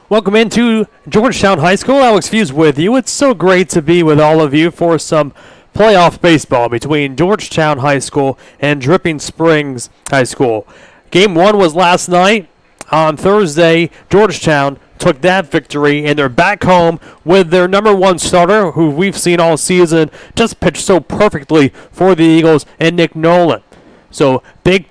Welcome into Georgetown High School. Alex Fuse with you. It's so great to be with all of you for some playoff baseball between Georgetown High School and Dripping Springs High School. Game 1 was last night. On Thursday, Georgetown took that victory, and they're back home with their number one starter, who we've seen all season, just pitch so perfectly for the Eagles, and Nick Nolan. So big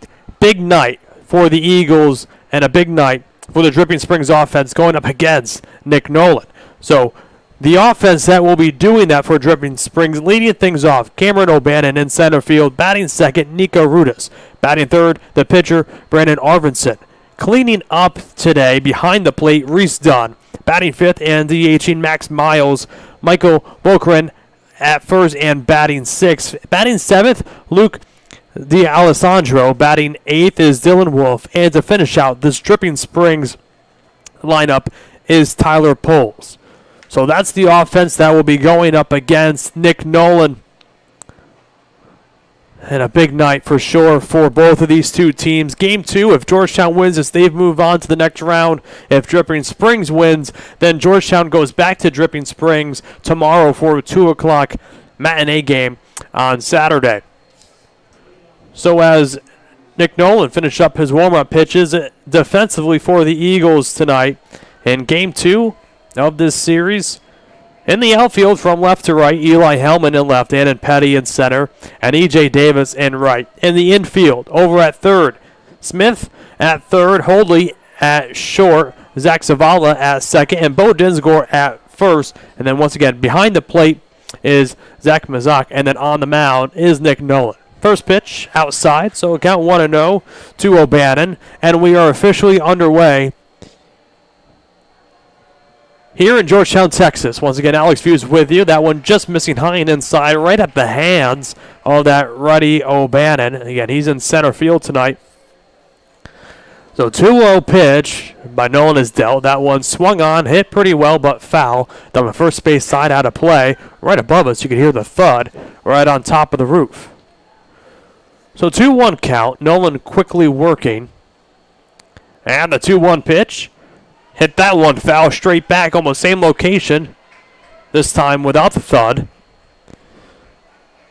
night for the Eagles and a big night for the Dripping Springs offense going up against Nick Nolan. So the offense that will be doing that for Dripping Springs, leading things off, Cameron O'Bannon in center field, batting second, Nico Rudis. Batting third, the pitcher, Brandon Arvinson. Cleaning up today behind the plate, Reese Dunn. Batting fifth and DHing Max Miles, Michael Volkren at first and batting sixth. Batting seventh, Luke D'Alessandro. Batting eighth is Dylan Wolf. And to finish out this Dripping Springs lineup is Tyler Poles. So that's the offense that will be going up against Nick Nolan. And a big night for sure for both of these two teams. Game 2, if Georgetown wins this, they've moved on to the next round. If Dripping Springs wins, then Georgetown goes back to Dripping Springs tomorrow for a 2 o'clock matinee game on Saturday. So as Nick Nolan finished up his warm-up pitches defensively for the Eagles tonight in Game 2 of this series, in the outfield from left to right, Eli Hellman in left, Annan Petty in center, and E.J. Davis in right. In the infield, over at third, Smith at third, Holdley at short, Zach Zavala at second, and Bo Dinsgore at first. And then once again, behind the plate is Zach Mazak, and then on the mound is Nick Nolan. First pitch outside, so count 1-0 to O'Bannon, and we are officially underway here in Georgetown, Texas. Once again, Alex Fuse with you. That one just missing high and inside, right at the hands of that Ruddy O'Bannon. Again, he's in center field tonight. So 2-0 pitch by Nolan is dealt. That one swung on, hit pretty well, but foul. Down the first base side out of play. Right above us, you can hear the thud right on top of the roof. So 2-1 count. Nolan quickly working. And the 2-1 pitch. Hit that one foul straight back, almost same location. This time without the thud.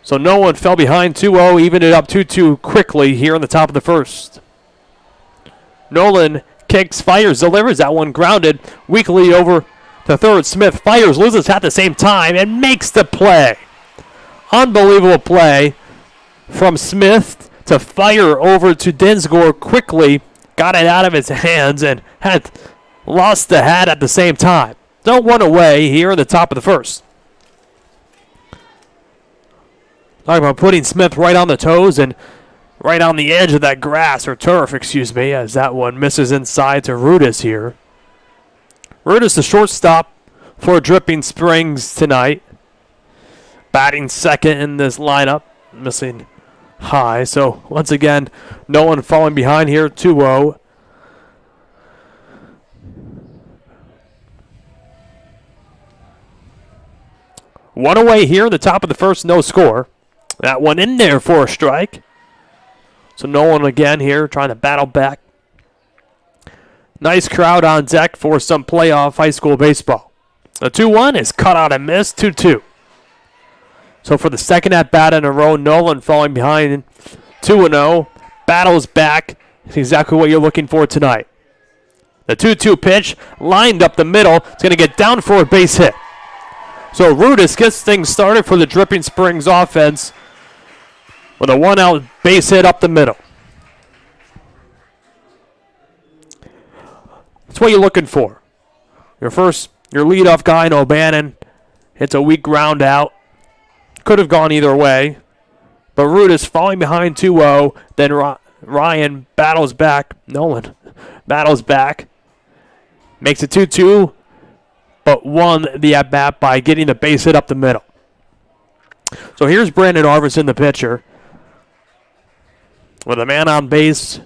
So no one fell behind 2-0, evened it up 2-2 quickly here in the top of the first. Nolan kicks, fires, delivers that one grounded weakly over to third. Smith fires, loses at the same time, and makes the play. Unbelievable play from Smith to fire over to Dinsgore quickly. Got it out of his hands and had lost the hat at the same time. Don't run away here in the top of the first. Talking about putting Smith right on the toes and right on the edge of that grass, or turf, excuse me, as that one misses inside to Rudis here. Rudis, the shortstop for Dripping Springs tonight. Batting second in this lineup, missing high. So once again, no one falling behind here, 2-0. One away here in the top of the first, no score. That one in there for a strike. So no one again here trying to battle back. Nice crowd on deck for some playoff high school baseball. The 2-1 is cut out and missed, 2-2. So for the second at bat in a row, Nolan falling behind 2-0. Battles back. It's exactly what you're looking for tonight. The 2-2 pitch lined up the middle. It's going to get down for a base hit. So Rudis gets things started for the Dripping Springs offense with a 1-out base hit up the middle. That's what you're looking for. Your leadoff guy in O'Bannon hits a weak ground out. Could have gone either way. But Rudis falling behind 2-0. Then Ryan battles back. Nolan battles back. Makes it 2-2. But won the at-bat by getting the base hit up the middle. So here's Brandon Arvinson, the pitcher, with a man on base,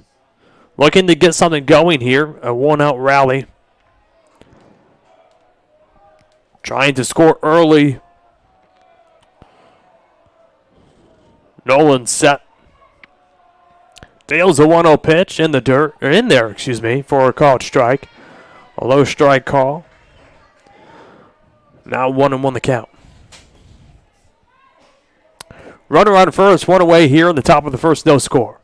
looking to get something going here, a one-out rally. Trying to score early. Nolan set. Deals a 1-0 pitch in the dirt, or in there, for a called strike. A low strike call. Now 1-1 the count. Runner on first, one away here in the top of the first, no score.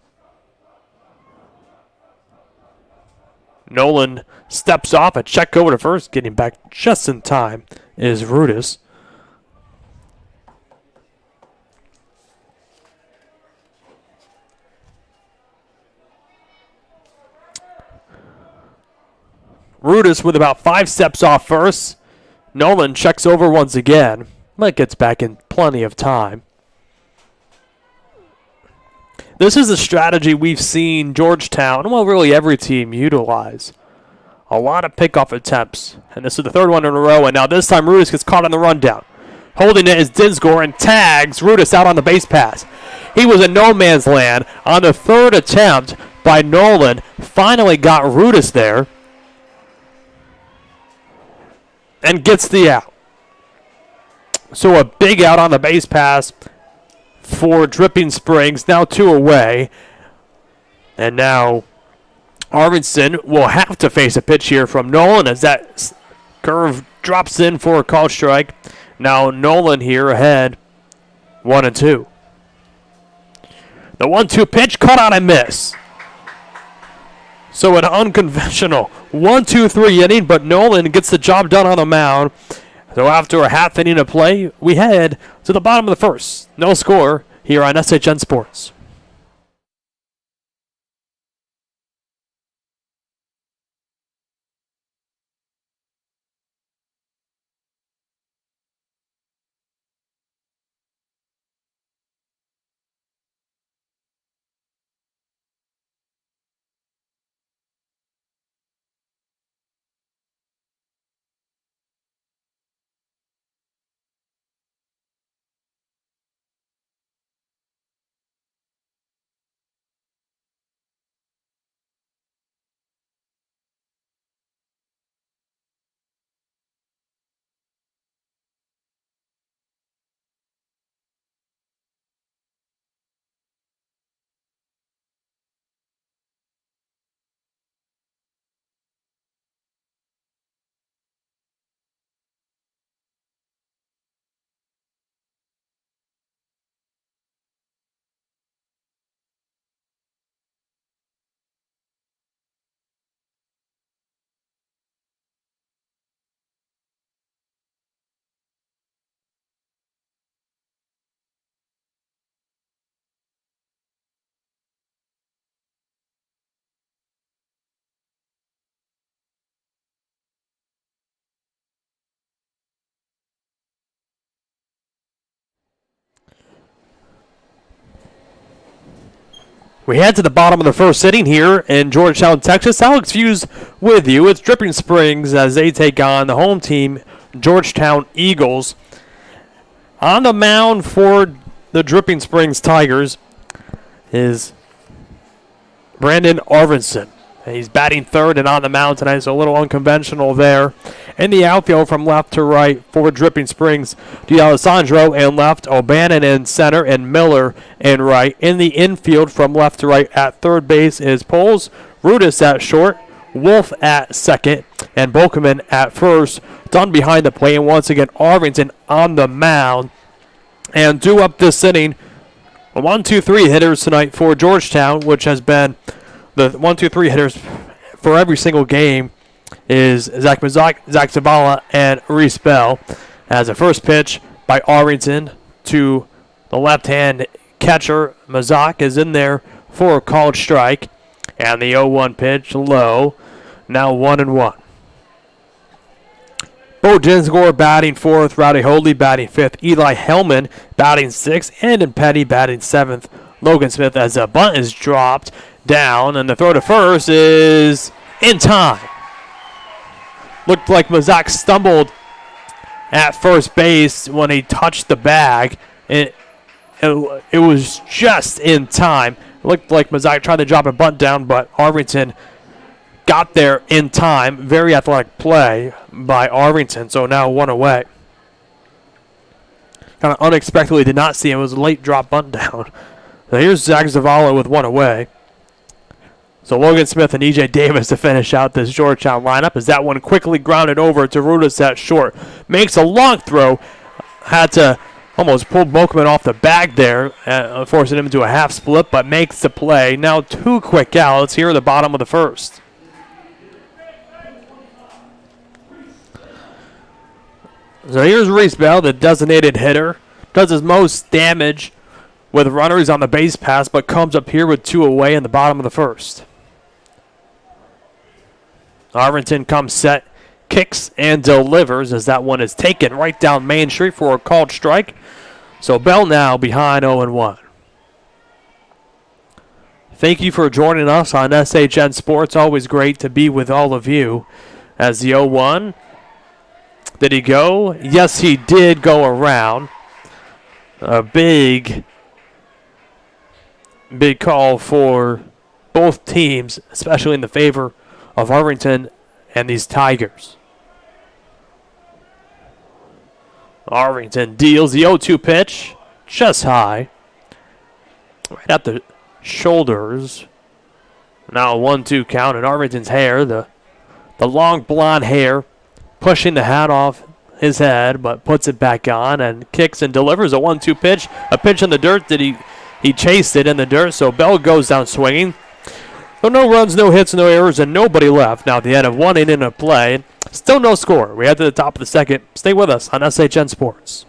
Nolan steps off, a check over to first, getting back just in time is Rudis. Rudis with about 5 steps off first. Nolan checks over once again, but gets back in plenty of time. This is a strategy we've seen Georgetown, well, really every team utilize. A lot of pickoff attempts, and this is the third one in a row, and now this time Rudis gets caught on the rundown. Holding it is Dinsgore and tags Rudis out on the base pass. He was in no man's land on the third attempt by Nolan. Finally got Rudis there and gets the out. So a big out on the base pass for Dripping Springs, now 2 away. And now Arvidsson will have to face a pitch here from Nolan as that curve drops in for a called strike. Now Nolan here ahead, 1-2. The 1-2 pitch caught on a miss. So an unconventional 1-2-3 inning, but Nolan gets the job done on the mound. So after a half inning of play, we head to the bottom of the first. No score here on SHN Sports. We head to the bottom of the first inning here in Georgetown, Texas. Alex Fuse with you. It's Dripping Springs as they take on the home team, Georgetown Eagles. On the mound for the Dripping Springs Tigers is Brandon Arvidsson. He's batting third and on the mound tonight, so a little unconventional there. In the outfield from left to right for Dripping Springs, D'Alessandro in left, O'Bannon in center, and Miller in right. In the infield from left to right at third base is Poles, Rudis at short, Wolf at second, and Bokeman at first. Done behind the plate, and once again Arvidsson on the mound. And due up this inning, 1-2-3 hitters tonight for Georgetown, which has been the 1-2-3 hitters for every single game is Zach Mazak, Zach Zavala, and Reese Bell. As a first pitch by Arvidsson to the left-hand catcher, Mazak is in there for a called strike. And the 0-1 pitch low. Now 1-1. Bo Dinsgore batting fourth, Rowdy Hoadley batting fifth, Eli Hellman batting sixth, and Petty batting seventh. Logan Smith as a bunt is dropped down, and the throw to first is in time. Looked like Mazak stumbled at first base when he touched the bag. It was just in time. It looked like Mazak tried to drop a bunt down, but Arvidsson got there in time. Very athletic play by Arvidsson, so now 1 away. Kind of unexpectedly did not see him. It was a late drop bunt down. So here's Zach Zavala with 1 away. So Logan Smith and E.J. Davis to finish out this Georgetown lineup as that one quickly grounded over to Rudis at short. Makes a long throw. Had to almost pull Bokeman off the bag there, forcing him into a half split, but makes the play. Now 2 quick outs here at the bottom of the first. So here's Reese Bell, the designated hitter. Does his most damage with runners on the base pass, but comes up here with 2 away in the bottom of the first. Arlington comes set, kicks, and delivers as that one is taken right down Main Street for a called strike. So Bell now behind 0-1. Thank you for joining us on SHN Sports. Always great to be with all of you. As the 0-1, did he go? Yes, he did go around. A big call for both teams, especially in the favor of Arlington and these Tigers. Arlington deals the 0-2 pitch, just high, right at the shoulders. Now a 1-2 count, and Arlington's hair, the long blonde hair, pushing the hat off his head, but puts it back on and kicks and delivers a 1-2 pitch. A pitch in the dirt that he chased it in the dirt, so Bell goes down swinging. So no runs, no hits, no errors, and nobody left. Now at the end of 1 inning of play, still no score. We head to the top of the second. Stay with us on SHN Sports.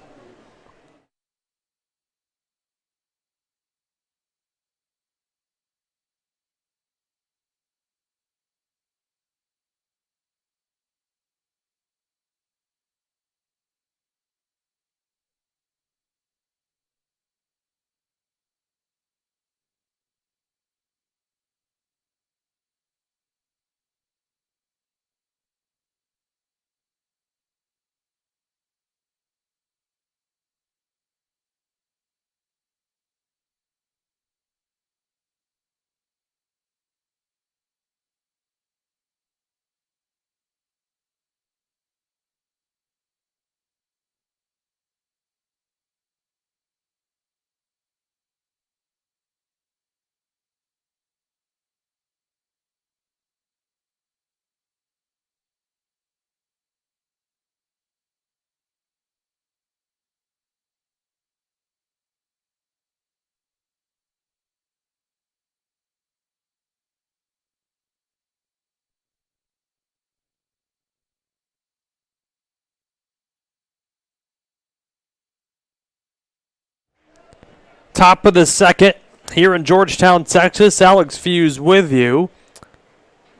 Top of the second here in Georgetown, Texas. Alex Fuse with you.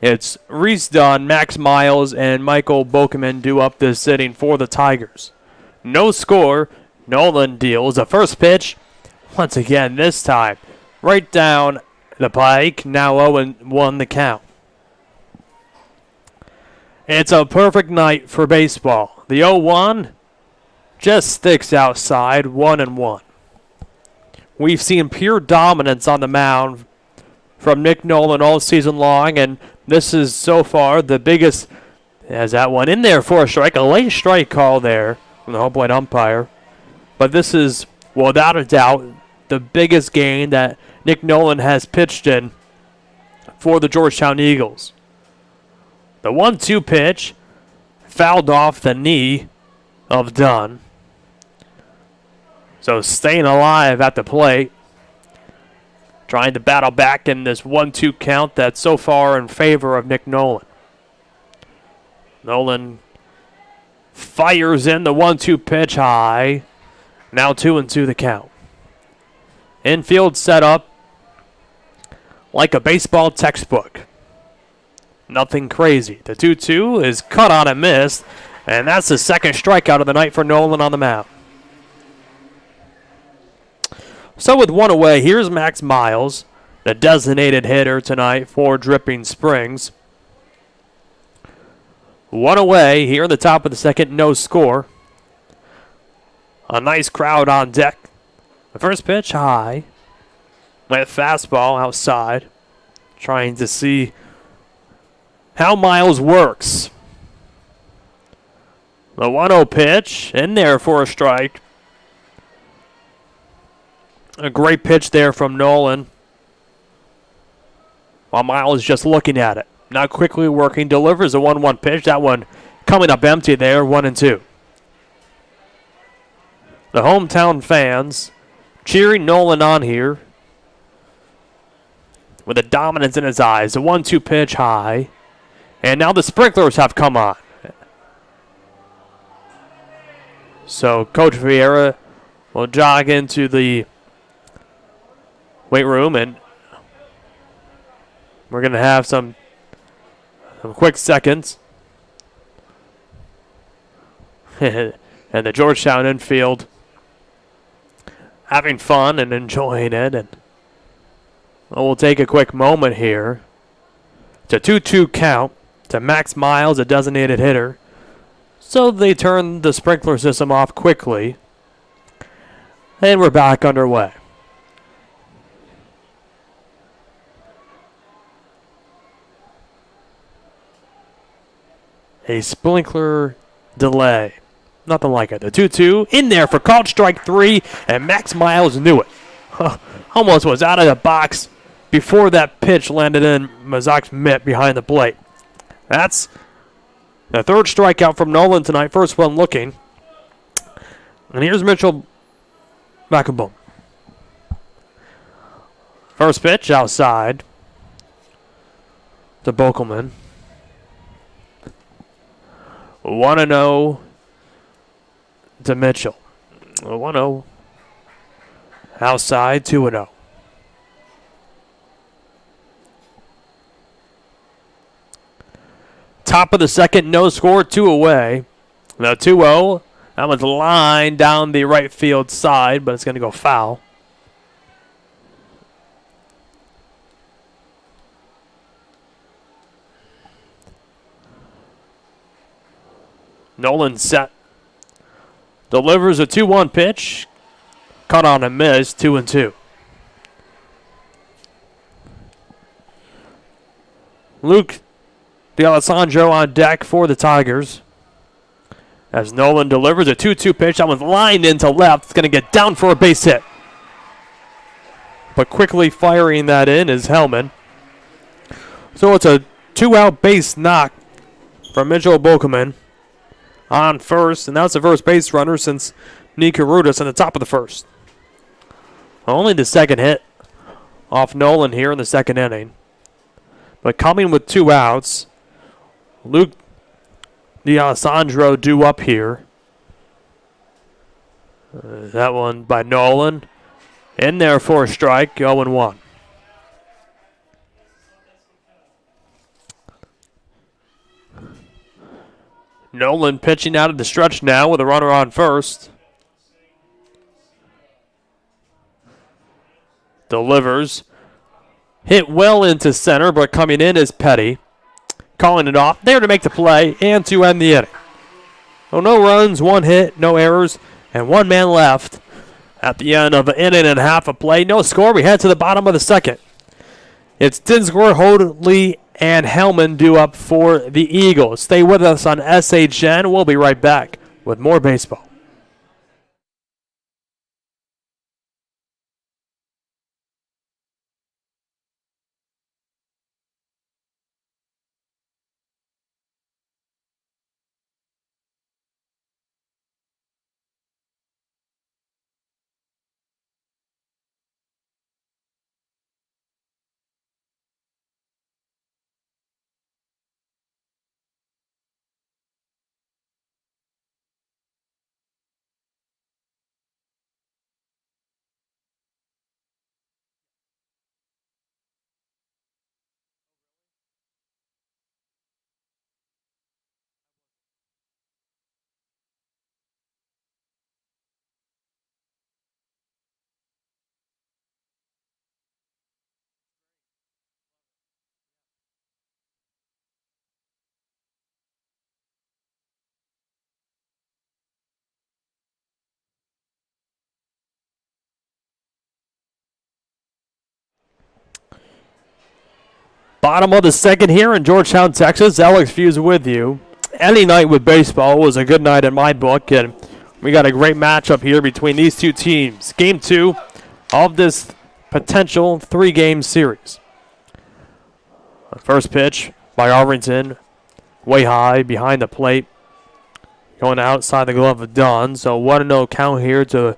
It's Reese Dunn, Max Miles, and Michael Bokeman do up this inning for the Tigers. No score. Nolan deals the first pitch. Once again, this time, right down the pike. Now 0-1 the count. It's a perfect night for baseball. The 0-1 just sticks outside, 1-1. We've seen pure dominance on the mound from Nick Nolan all season long, and this is so far the biggest. Has that one in there for a strike, a late strike call there from the home plate umpire. But this is, without a doubt, the biggest game that Nick Nolan has pitched in for the Georgetown Eagles. The 1-2 pitch fouled off the knee of Dunn. So staying alive at the plate, trying to battle back in this 1-2 count that's so far in favor of Nick Nolan. Nolan fires in the 1-2 pitch high. Now 2-2 the count. Infield set up like a baseball textbook. Nothing crazy. The 2-2 is cut on and missed, and that's the second strikeout of the night for Nolan on the mound. So with one away, here's Max Miles, the designated hitter tonight for Dripping Springs. One away here in the top of the second, no score. A nice crowd on deck. The first pitch high. Went fastball outside. Trying to see how Miles works. The 1-0 pitch in there for a strike. A great pitch there from Nolan. while Miles just looking at it. Now quickly working, delivers a 1-1 pitch. That one coming up empty there, 1-2. The hometown fans cheering Nolan on here with a dominance in his eyes. A 1-2 pitch high. And now the sprinklers have come on. So Coach Vieira will jog into the weight room, and we're going to have some quick seconds. And the Georgetown infield having fun and enjoying it. And we'll take a quick moment here. It's a 2-2 count to Max Miles, a designated hitter. So they turn the sprinkler system off quickly. And we're back underway. A sprinkler delay. Nothing like it. The 2-2 in there for called strike 3, and Max Miles knew it. Almost was out of the box before that pitch landed in Mazak's mitt behind the plate. That's the third strikeout from Nolan tonight. First one looking. And here's Mitchell Macabum. First pitch outside to Bokelman. 1-0 to Mitchell. 1-0 outside, 2-0. Top of the second, no score, 2 away. The 2-0, that one's lined down the right field side, but it's going to go foul. Nolan set. Delivers a 2-1 pitch. Caught on a miss, 2-2. Luke D'Alessandro on deck for the Tigers. As Nolan delivers a 2-2 pitch. That one's lined into left. It's going to get down for a base hit. But quickly firing that in is Hellman. So it's a 2-out base knock from Mitchell Bokelman on first. And that's the first base runner since Nika Rudis in the top of the first. Only the second hit off Nolan here in the second inning. But coming with 2 outs, Luke D'Alessandro due up here. That one by Nolan. In there for a strike, 0-1. Nolan pitching out of the stretch now with a runner on first. Delivers. Hit well into center, but coming in is Petty. Calling it off. There to make the play and to end the inning. So no runs, 1 hit, no errors, and 1 man left at the end of an inning and a half of play. No score. We head to the bottom of the second. It's Dinsgore, Hoadley, and Hellman due up for the Eagles. Stay with us on SHN. We'll be right back with more baseball. Bottom of the second here in Georgetown, Texas. Alex Fuse with you. Any night with baseball was a good night in my book, and we got a great matchup here between these two teams. Game 2 of this potential 3-game series. First pitch by Arlington, way high behind the plate, going outside the glove of Dunn. So 1-0 count here to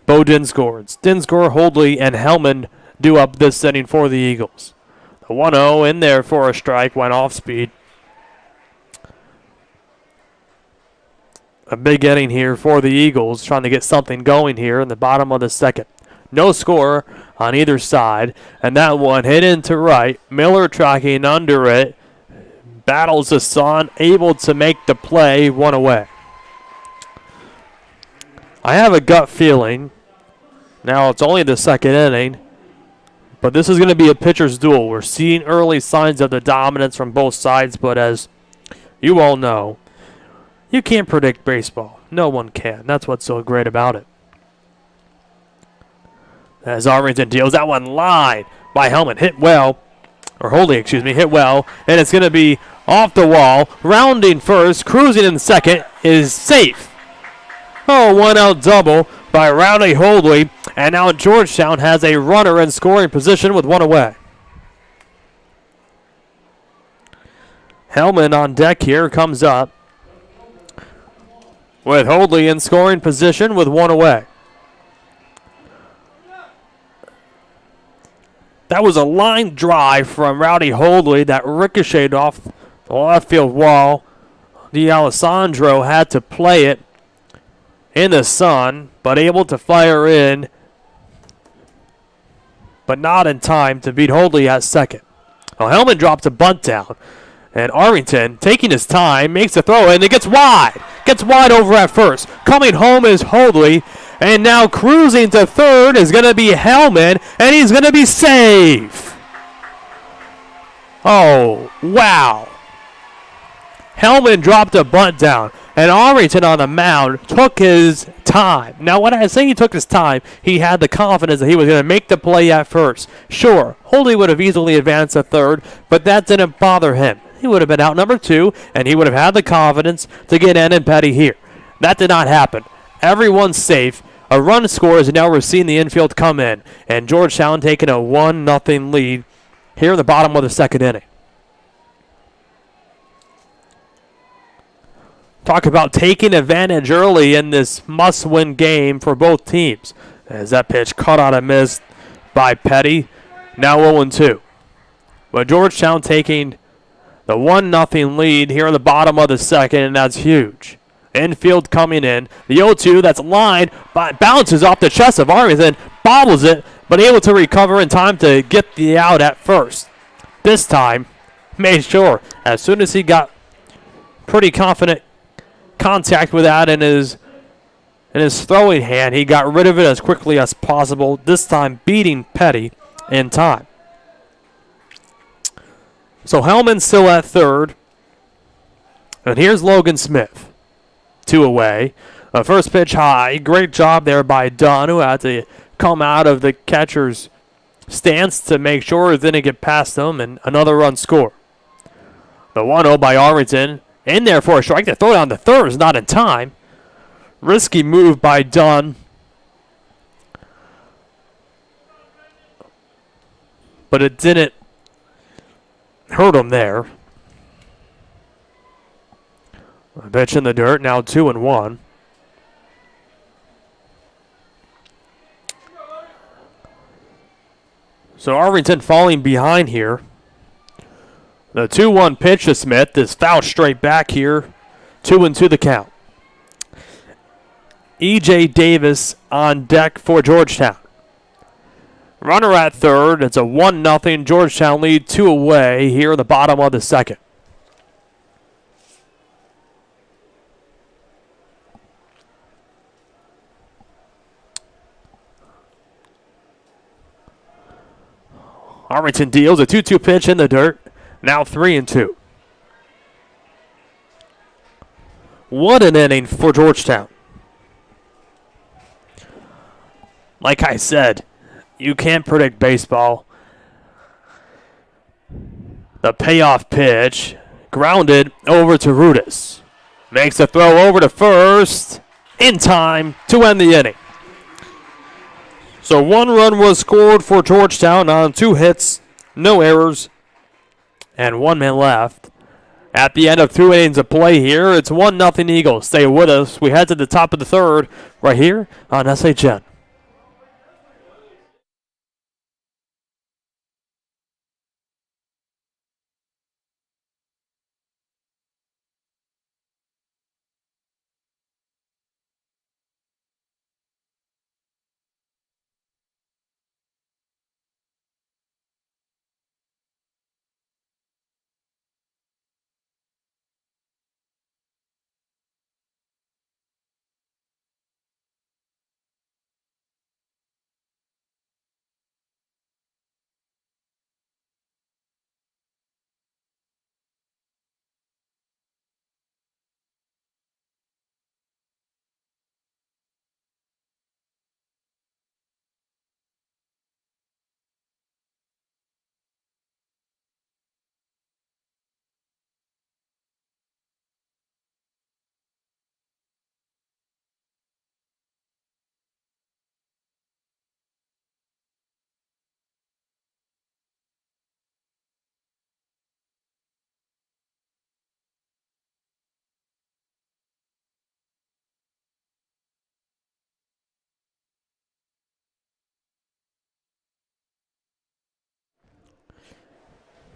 Bo Dinscore. It's Dinscore, Holdley, and Hellman due up this inning for the Eagles. The 1-0 in there for a strike, went off speed. A big inning here for the Eagles, trying to get something going here in the bottom of the second. No score on either side, and that one hit into right. Miller tracking under it, battles the sun, able to make the play, one away. I have a gut feeling, now it's only the second inning, but this is going to be a pitcher's duel. We're seeing early signs of the dominance from both sides, but as you all know, you can't predict baseball. No one can. That's what's so great about it. As Arlington deals that one line by Hellman. Hit well. Or Holdley, excuse me. Hit well. And it's going to be off the wall. Rounding first. Cruising in second. Is safe. Oh, 1-out double by Rowdy Holdley. And now Georgetown has a runner in scoring position with one away. Hellman on deck here. Comes up with Holdley in scoring position with one away. That was a line drive from Rowdy Holdley that ricocheted off the left field wall. D'Alessandro had to play it in the sun, but able to fire in, but not in time to beat Holdley at second. Well, Hellman drops a bunt down, and Arlington, taking his time, makes a throw, and it gets wide. Gets wide over at first. Coming home is Holdley. And now cruising to third is going to be Hellman, and he's going to be safe. Oh, wow. Hellman dropped a bunt down, and Arlington on the mound took his time. Now, when I say he took his time, he had the confidence that he was going to make the play at first. Sure, Holdley would have easily advanced to third, but that didn't bother him. He would have been out number 2, and he would have had the confidence to get in and Petty here. That did not happen. Everyone's safe. A run scores, and now we're seeing the infield come in. And Georgetown taking a 1-0 lead here in the bottom of the second inning. Talk about taking advantage early in this must-win game for both teams. As that pitch caught on a miss by Petty. Now 0-2. But Georgetown taking the 1-0 lead here in the bottom of the second, and that's huge. Infield coming in. The 0-2 that's lined, bounces off the chest of Arlington, bobbles it, but able to recover in time to get the out at first. This time, made sure, as soon as he got pretty confident contact with that in his throwing hand, he got rid of it as quickly as possible, this time beating Petty in time. So Hellman still at third. And here's Logan Smith. 2 away. First pitch high. Great job there by Dunn, who had to come out of the catcher's stance to make sure it didn't get past him, and another run score. The 1-0 by Arlington. In there for a strike. The throw down to third is not in time. Risky move by Dunn. But it didn't hurt him there. A pitch in the dirt, now 2-1. So Arlington falling behind here. The 2-1 pitch to Smith is fouled straight back here. 2-2 the count. E.J. Davis on deck for Georgetown. Runner at third. It's a 1-0 Georgetown lead, 2 away here in the bottom of the second. Arlington deals a 2-2 pitch in the dirt. Now 3-2. What an inning for Georgetown. Like I said, you can't predict baseball. The payoff pitch, grounded over to Rudis. Makes a throw over to first, in time to end the inning. So 1 run was scored for Georgetown on 2 hits, no errors. and 1 minute left. At the end of 2 innings of play here, it's 1-0 Eagles. Stay with us. We head to the top of the third right here on SHN.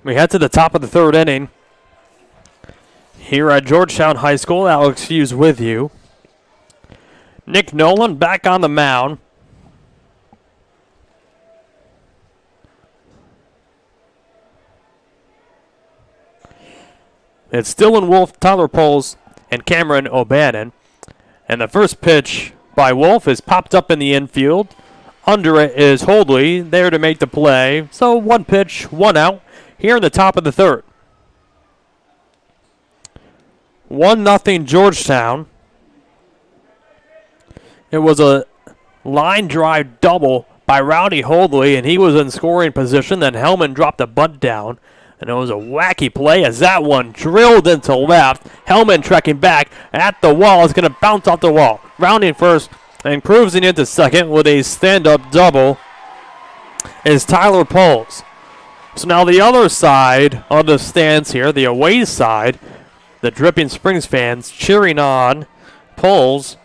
We head to the top of the third inning here at Georgetown High School. Alex Hughes with you. Nick Nolan back on the mound. It's Dylan Wolf, Tyler Poles, and Cameron O'Bannon. And the first pitch by Wolf is popped up in the infield. Under it is Holdley, there to make the play. So 1 pitch, 1 out here in the top of the third. 1-0 Georgetown. It was a line drive double by Rowdy Holdley, and he was in scoring position. Then Hellman dropped a bunt down, and it was a wacky play as that one drilled into left. Hellman trekking back at the wall. It's going to bounce off the wall. Rounding first and cruising into second with a stand-up double is Tyler Poles. So now the other side of the stands here, the away side, the Dripping Springs fans cheering on Poles,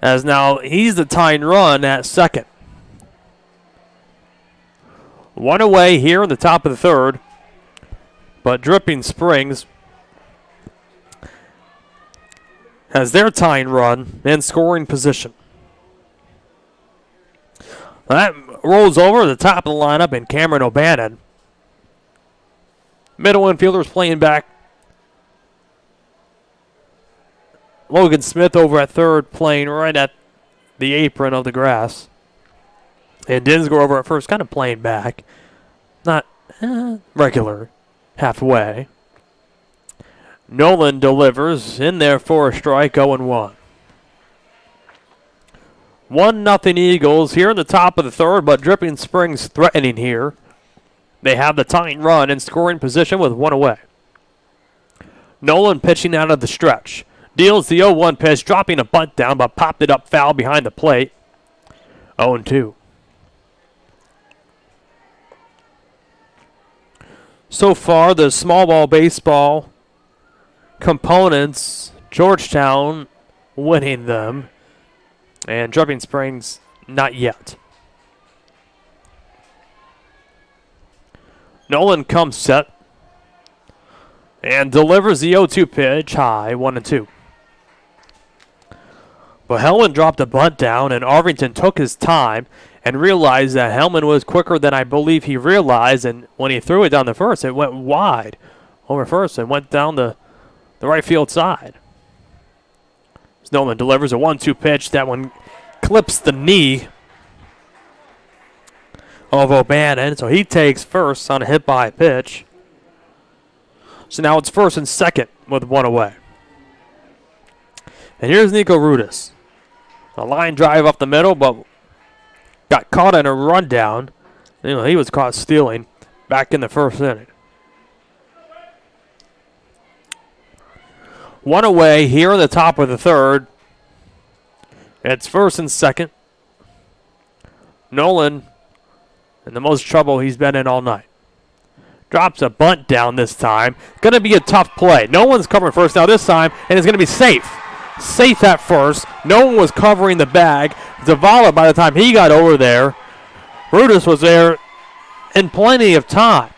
as now he's the tying run at second. 1 away here in the top of the third, but Dripping Springs has their tying run in scoring position. That rolls over the top of the lineup in Cameron O'Bannon. Middle infielders playing back. Logan Smith over at third playing right at the apron of the grass. And Dinsgore over at first kind of playing back. Not regular. Halfway. Nolan delivers in there for a strike, 0-1. 1-0 Eagles here in the top of the third, but Dripping Springs threatening here. They have the tying run in scoring position with 1 away. Nolan pitching out of the stretch. Deals the 0-1 pitch, dropping a bunt down, but popped it up foul behind the plate. 0-2. So far, the small ball baseball components, Georgetown winning them, and Dripping Springs not yet. Nolan comes set and delivers the 0-2 pitch high, 1-2. But Hellman dropped a bunt down, and Arvington took his time and realized that Hellman was quicker than I believe he realized, and when he threw it down the first, it went wide over first and went down the right field side. Nolan delivers a 1-2 pitch. That one clips the knee of O'Bannon, so he takes first on a hit by pitch. So now it's first and second with 1 away. And here's Nico Rudis. A line drive up the middle, but got caught in a rundown. You know, he was caught stealing back in the first inning. 1 away here in the top of the third. It's first and second. Nolan in the most trouble he's been in all night. drops a bunt down this time. Going to be a tough play. No one's covering first now this time, and it's going to be safe. Safe at first. No one was covering the bag. Zavala, by the time he got over there, Rudis was there in plenty of time.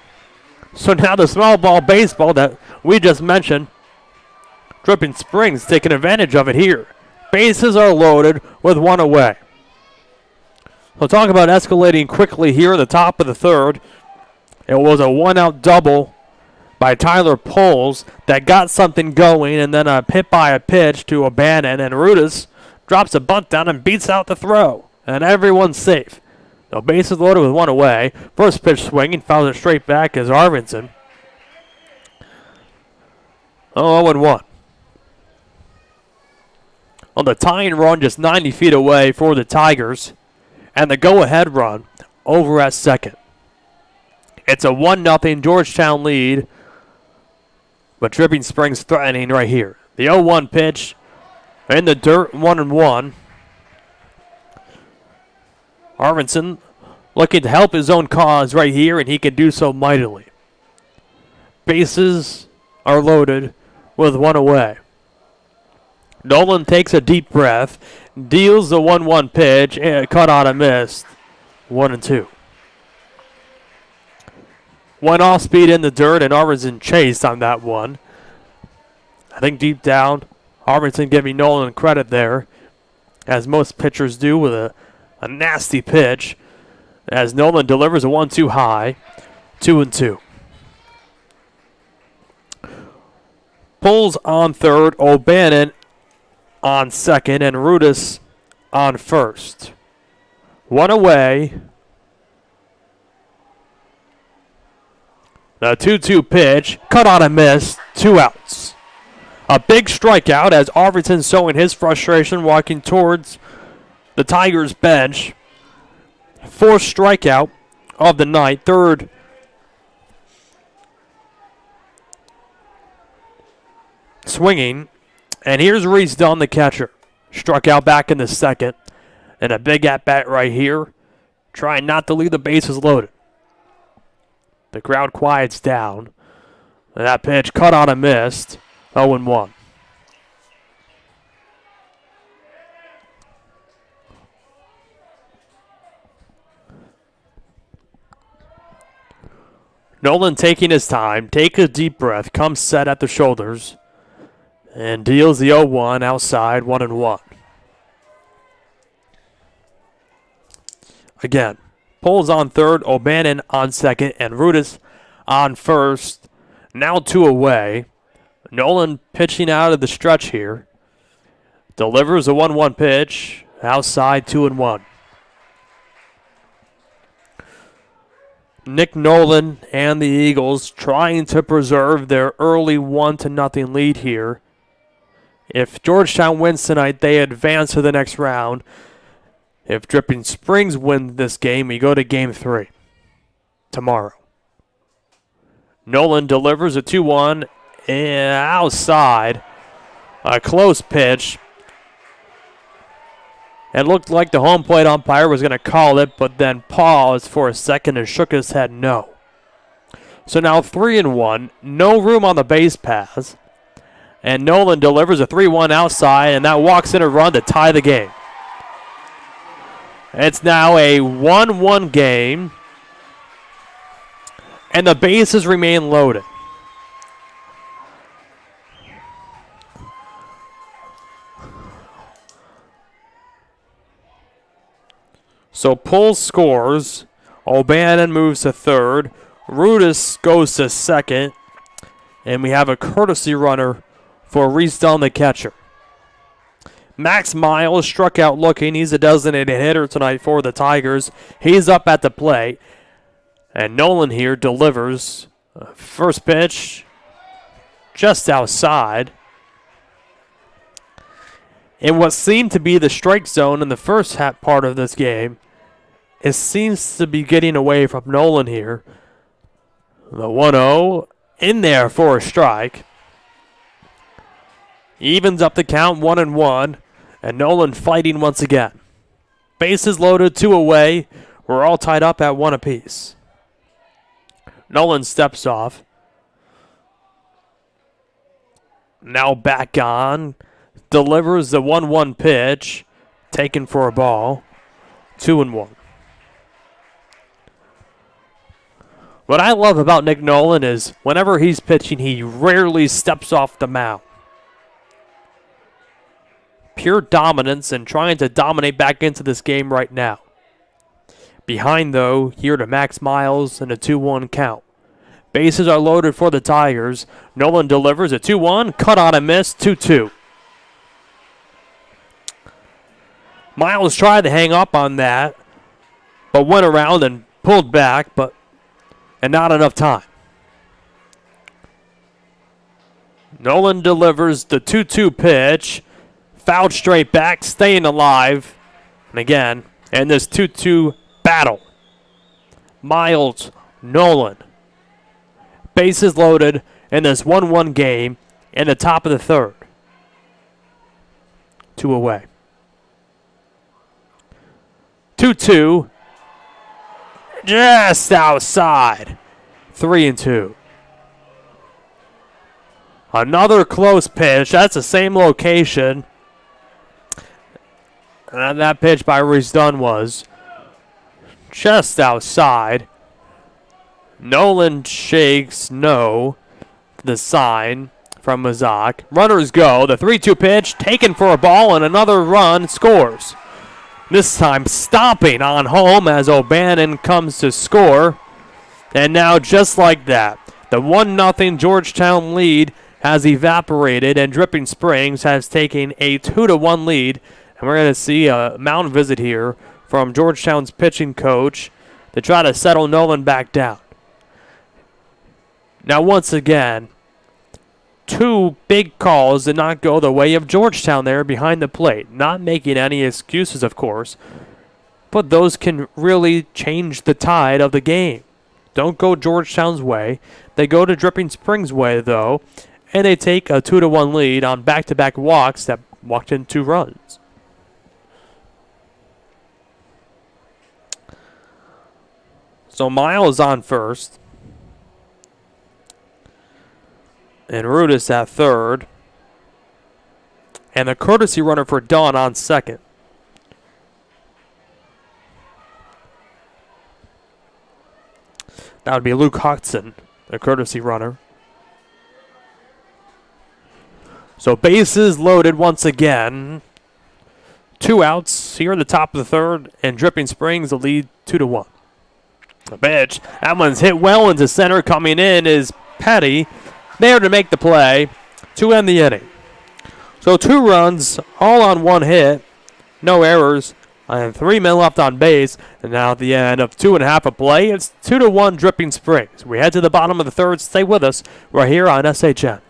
So now the small ball baseball that we just mentioned, Dripping Springs taking advantage of it here. Bases are loaded with one away. We'll talk about escalating quickly here at the top of the third. It was a one-out double by Tyler Poles that got something going, and then a hit by a pitch to O'Bannon, and Rudis drops a bunt down and beats out the throw, and everyone's safe. So bases loaded with one away. First pitch swinging, fouls it straight back as Arvidsson. 0-1. On the tying run just 90 feet away for the Tigers, and the go-ahead run over at second. It's a 1-0 Georgetown lead, but Dripping Springs threatening right here. The 0-1 pitch in the dirt, 1-1. Arvidsson looking to help his own cause right here, and he can do so mightily. Bases are loaded with one away. Nolan takes a deep breath, deals the 1-1 pitch, and cut on a miss. 1-2. Went off speed in the dirt, and Arvidsson chased on that one. I think deep down, Arvidsson giving Nolan credit there, as most pitchers do, with a nasty pitch, as Nolan delivers a 1-2 high. 2-2. Pulls on third, O'Bannon on second, and Rudis on first. One away. The 2-2 pitch, cut on a miss, 2 outs. A big strikeout as Arvidsson showing his frustration walking towards the Tigers bench. Fourth strikeout of the night, third swinging. And here's Reese Dunn, the catcher. Struck out back in the second. And a big at-bat right here. Trying not to leave the bases loaded. The crowd quiets down. And that pitch cut on a missed. 0-1. Nolan taking his time, take a deep breath, comes set at the shoulders, and deals the 0-1 outside, 1-1. Again, Poles on third, O'Bannon on second, and Rudis on first. Now 2 away. Nolan pitching out of the stretch here. Delivers a 1-1 pitch, outside, 2-1. Nick Nolan and the Eagles trying to preserve their early 1-0 lead here. If Georgetown wins tonight, they advance to the next round. If Dripping Springs win this game, we go to Game 3 tomorrow. Nolan delivers a 2-1 outside. A close pitch. It looked like the home plate umpire was going to call it, but then paused for a second and shook his head no. So now 3-1, no room on the base paths. And Nolan delivers a 3-1 outside, and that walks in a run to tie the game. It's now a 1-1 game, and the bases remain loaded. So Poles scores, O'Bannon moves to third, Rudis goes to second, and we have a courtesy runner for Reese Dunn, the catcher. Max Miles struck out looking. He's a designated hitter tonight for the Tigers. He's up at the plate, and Nolan here delivers. First pitch just outside. In what seemed to be the strike zone in the first half part of this game, it seems to be getting away from Nolan here. The 1-0 in there for a strike. Evens up the count, 1-1, and Nolan fighting once again. Bases loaded, 2 away. We're all tied up at 1 apiece. Nolan steps off. Now back on. Delivers the 1-1 pitch. Taken for a ball. 2-1. What I love about Nick Nolan is whenever he's pitching, he rarely steps off the mound. Pure dominance and trying to dominate back into this game right now. Behind, though, here to Max Miles and a 2-1 count. Bases are loaded for the Tigers. Nolan delivers a 2-1, cut on and miss, 2-2. Miles tried to hang up on that, but went around and pulled back, and not enough time. Nolan delivers the 2-2 pitch, fouled straight back, staying alive. And again, in this 2-2 battle, Miles, Nolan, bases loaded in this 1-1 game in the top of the third. 2 away. 2-2. Just outside. 3-2. Another close pitch. That's the same location. And that pitch by Reese Dunn was just outside. Nolan shakes no. The sign from Mazak. Runners go. The 3-2 pitch taken for a ball and another run scores. This time stomping on home as O'Bannon comes to score. And now just like that, the 1-0 Georgetown lead has evaporated and Dripping Springs has taken a 2-1 lead. And we're going to see a mound visit here from Georgetown's pitching coach to try to settle Nolan back down. Now once again, 2 big calls did not go the way of Georgetown there behind the plate. Not making any excuses, of course, but those can really change the tide of the game. Don't go Georgetown's way. They go to Dripping Springs' way, though, and they take a 2-1 lead on back-to-back walks that walked in 2 runs. So Miles on first. And Rudis at third. And the courtesy runner for Dunn on second. That would be Luke Hudson, the courtesy runner. So bases loaded once again. 2 outs here in the top of the third, and Dripping Springs the lead 2-1. The pitch. That one's hit well into center. Coming in is Petty. There to make the play to end the inning. So 2 runs, all on 1 hit. No errors. And 3 men left on base. And now at the end of 2.5 of play, it's 2-1 Dripping Springs. We head to the bottom of the third. Stay with us. We're here on SHN.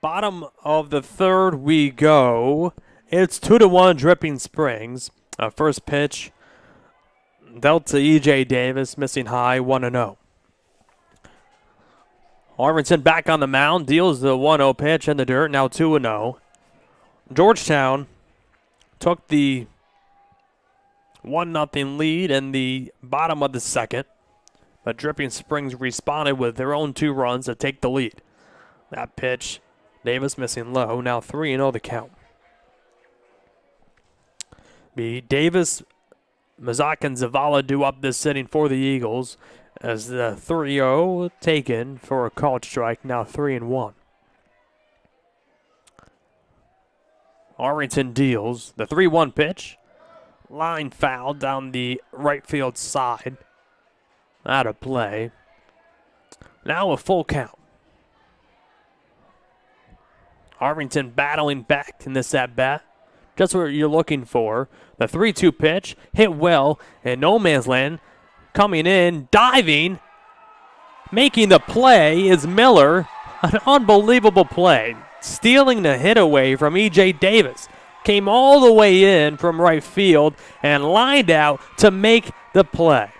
Bottom of the third we go. It's 2-1 Dripping Springs. First pitch dealt to E.J. Davis, missing high, 1-0. Arvidsson back on the mound, deals the 1-0 pitch in the dirt, now 2-0. Georgetown took the 1-0 lead in the bottom of the second, but Dripping Springs responded with their own 2 runs to take the lead. That pitch, Davis missing low, now 3-0 the count. Be Davis, Mazak, and Zavala do up this inning for the Eagles as the 3-0 taken for a called strike, now 3-1. Arlington deals the 3-1 pitch. Line foul down the right field side. Out of play. Now a full count. Arlington battling back in this at-bat. Just what you're looking for. The 3-2 pitch hit well in no man's land. Coming in, diving, making the play is Miller. An unbelievable play. Stealing the hit away from E.J. Davis. Came all the way in from right field and lined out to make the play.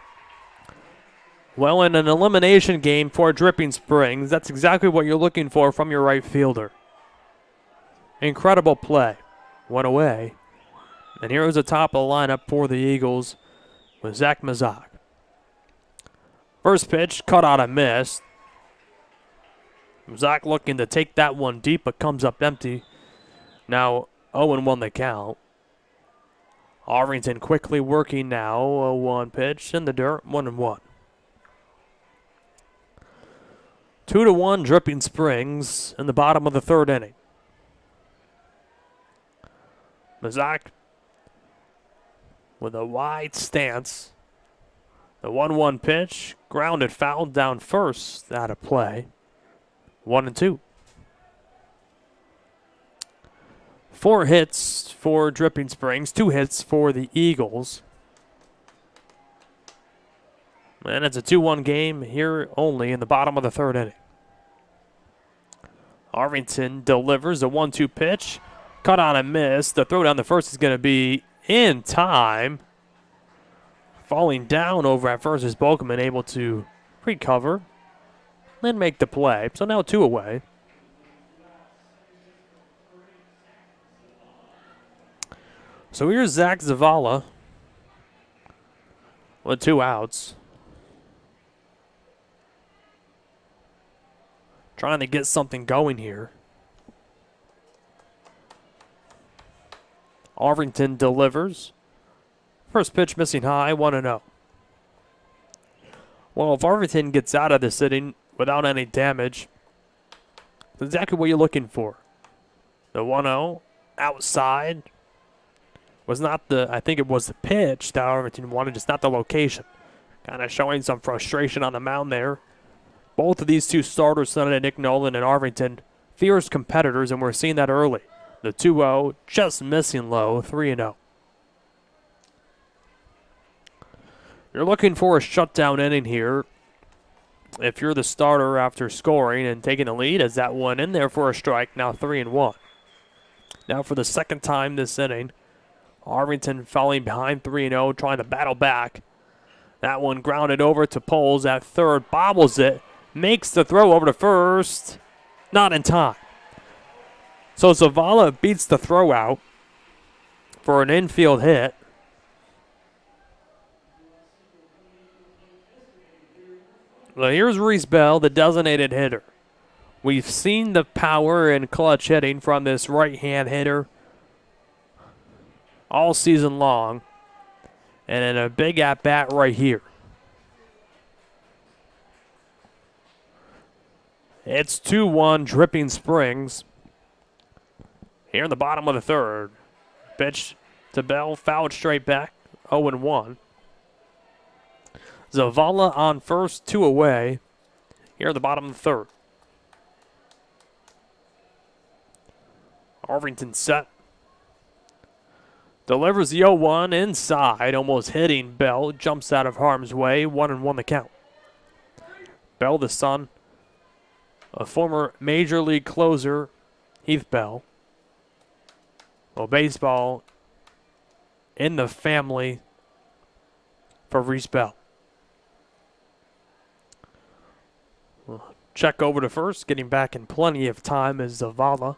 Well, in an elimination game for Dripping Springs, that's exactly what you're looking for from your right fielder. Incredible play. Went away. And here's the top of the lineup for the Eagles with Zach Mazak. First pitch, cut out and missed. Mazak looking to take that one deep, but comes up empty. Now 0-1 the count. Arlington quickly working now. 0-1 pitch in the dirt, 1-1. 2-1 Dripping Springs in the bottom of the third inning. Mazak with a wide stance. The 1-1 pitch, grounded foul down first, out of play. 1-2. 4 hits for Dripping Springs, 2 hits for the Eagles. And it's a 2-1 game here only in the bottom of the third inning. Arlington delivers a 1-2 pitch. Cut on and miss. The throw down the first is going to be in time. Falling down over at first is Bolkman able to recover and make the play. So now 2 away. So here's Zach Zavala with 2 outs. Trying to get something going here. Arlington delivers. First pitch missing high, 1-0. Well, if Arlington gets out of this inning without any damage, that's exactly what you're looking for. The 1-0 outside was not the, I think it was the pitch that Arlington wanted, just not the location. Kind of showing some frustration on the mound there. Both of these 2 starters, Sonny, Nick Nolan and Arlington, fierce competitors, and we're seeing that early. The 2-0 just missing low, 3-0. You're looking for a shutdown inning here. If you're the starter after scoring and taking the lead, as that one in there for a strike, now 3-1. Now for the second time this inning, Arlington falling behind 3-0, trying to battle back. That one grounded over to Poles at third, bobbles it, makes the throw over to first, not in time. So Zavala beats the throw out for an infield hit. Well, here's Reese Bell, the designated hitter. We've seen the power and clutch hitting from this right-hand hitter all season long. And in a big at-bat right here. It's 2-1 Dripping Springs. Here in the bottom of the third. Pitch to Bell, fouled straight back, 0-1. Zavala on first, 2 away. Here in the bottom of the third. Arlington set. Delivers the 0-1 inside, almost hitting Bell. Jumps out of harm's way, 1-1 the count. Bell, the son of former Major League closer Heath Bell. Well, baseball in the family for Reese Bell. Check over to first, getting back in plenty of time is Zavala.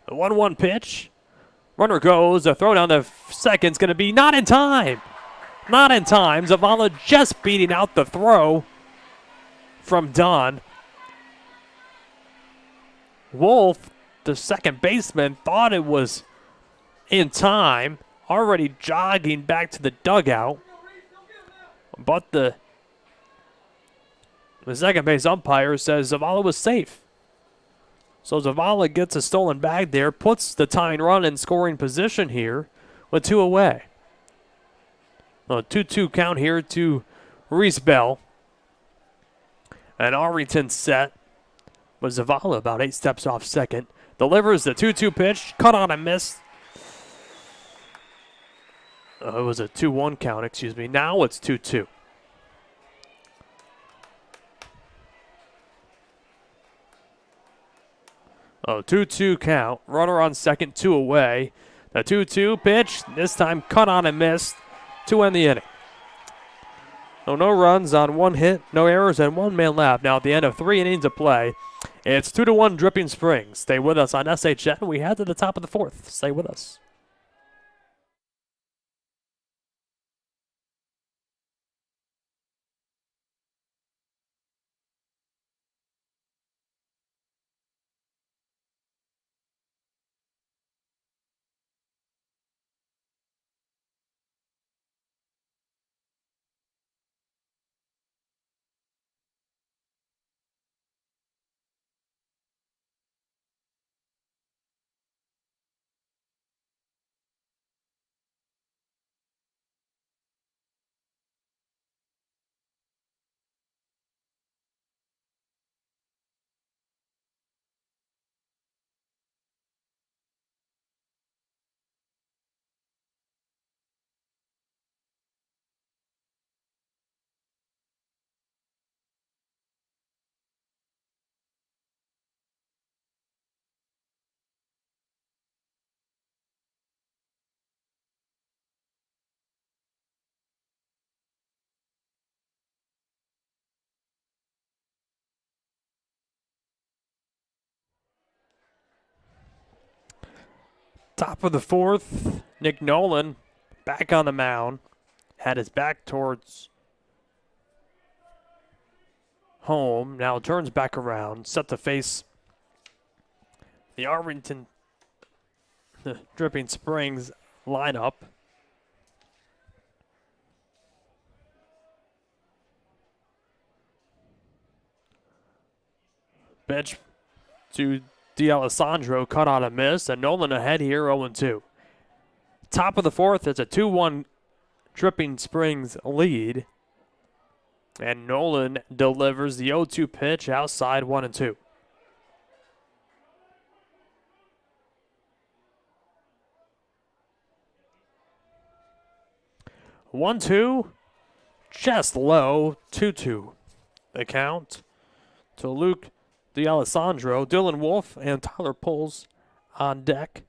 The 1-1 pitch. Runner goes. A throw down the second's going to be not in time. Not in time. Zavala just beating out the throw from Don. Wolf, the second baseman, thought it was in time, already jogging back to the dugout. But the second base umpire says Zavala was safe. So Zavala gets a stolen bag there, puts the tying run in scoring position here with 2 away. A 2-2 count here to Reese Bell. And Arlington set with Zavala about 8 steps off second. Delivers the 2-2 pitch, cut on and missed. It was a 2-1 count, excuse me. Now it's 2-2. Oh, 2-2 count. Runner on second, 2 away. The 2-2 pitch, this time cut on and missed to end the inning. So no runs on 1 hit, no errors, and 1 man left. Now at the end of 3 innings of play, it's 2-1 Dripping Springs. Stay with us on SHN. We head to the top of the 4th. Stay with us. Top of the 4th, Nick Nolan back on the mound. Had his back towards home. Now turns back around, set to face the Arlington Dripping Springs lineup. Pitch to D'Alessandro, cut on a miss, and Nolan ahead here 0-2. Top of the 4th, it's a 2-1 Dripping Springs lead. And Nolan delivers the 0-2 pitch outside 1-2. 1-2, just low, 2-2. The count to Luke D'Alessandro, Dylan Wolf, and Tyler Poles on deck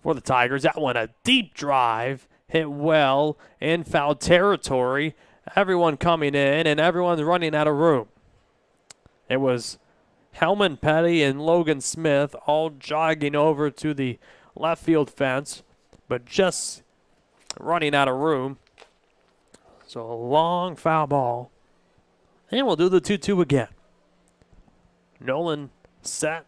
for the Tigers. That one a deep drive, hit well in foul territory. Everyone coming in and everyone's running out of room. It was Hellman Petty and Logan Smith all jogging over to the left field fence, but just running out of room. So a long foul ball. And we'll do the 2-2 again. Nolan set,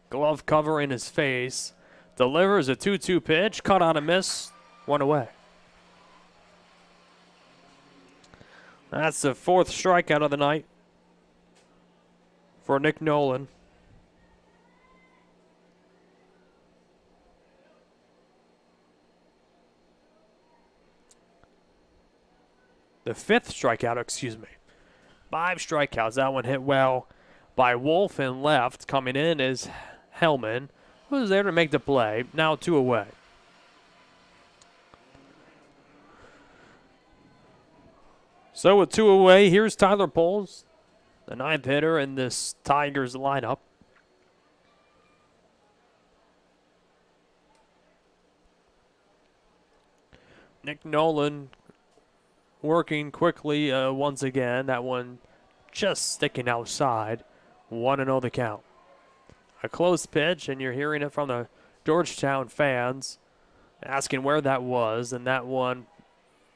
glove covering his face, delivers a 2-2 pitch, cut on a miss, 1 away. That's the 4th strikeout of the night for Nick Nolan. The 5th strikeout, excuse me. 5 strikeouts. That one hit well by Wolf and left. Coming in is Hellman, who was there to make the play. Now 2 away. So with 2 away, here's Tyler Poles, the 9th hitter in this Tigers lineup. Nick Nolan working quickly once again. That one just sticking outside. 1-0 the count. a close pitch, and you're hearing it from the Georgetown fans asking where that was, and that one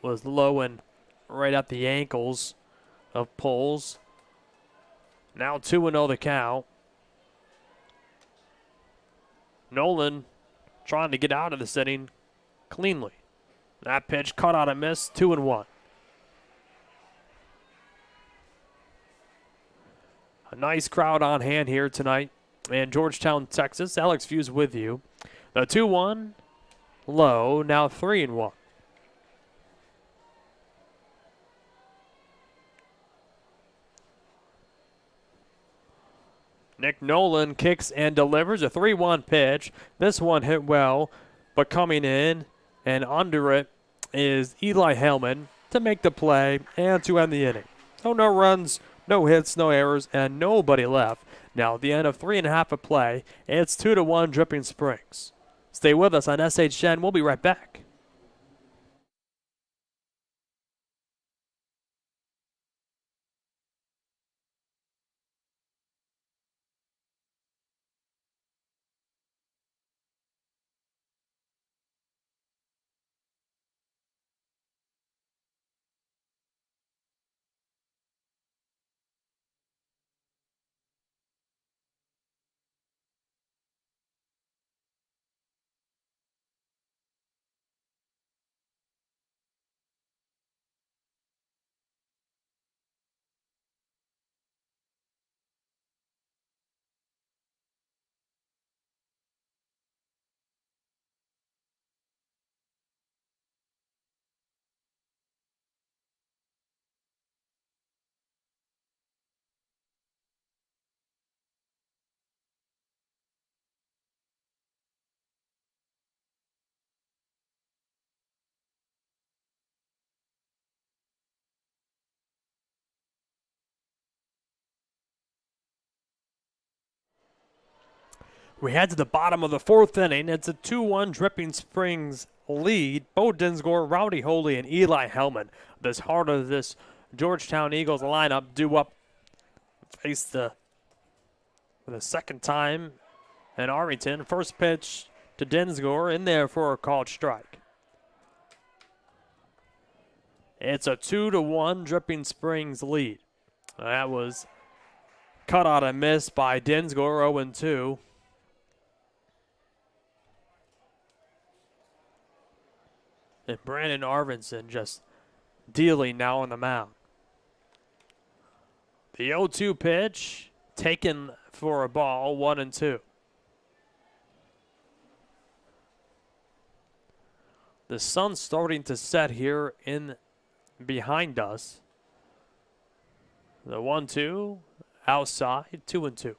was low and right at the ankles of Poles. Now 2-0 the count. Nolan trying to get out of this inning cleanly. That pitch cut out and missed, 2-1. A nice crowd on hand here tonight in Georgetown, Texas. Alex Fuse with you. The 2-1 low, now 3-1. Nick Nolan kicks and delivers a 3-1 pitch. This one hit well, but coming in and under it is Eli Hellman to make the play and to end the inning. So no runs, no hits, no errors, and nobody left. Now at the end of 3.5 of play, it's 2-1 Dripping Springs. Stay with us on SHN. We'll be right back. We head to the bottom of the 4th inning. It's a 2-1 Dripping Springs lead. Bo Dinsgore, Rowdy Holy, and Eli Hellman. This heart of this Georgetown Eagles lineup due up face for the second time in Arlington. First pitch to Dinsgore, in there for a called strike. It's a 2-1 Dripping Springs lead. That was cut out and missed by Dinsgore, 0-2. And Brandon Arvinson just dealing now on the mound. The 0-2 pitch taken for a ball, 1-2. The sun's starting to set here in behind us. The 1-2 outside, 2-2.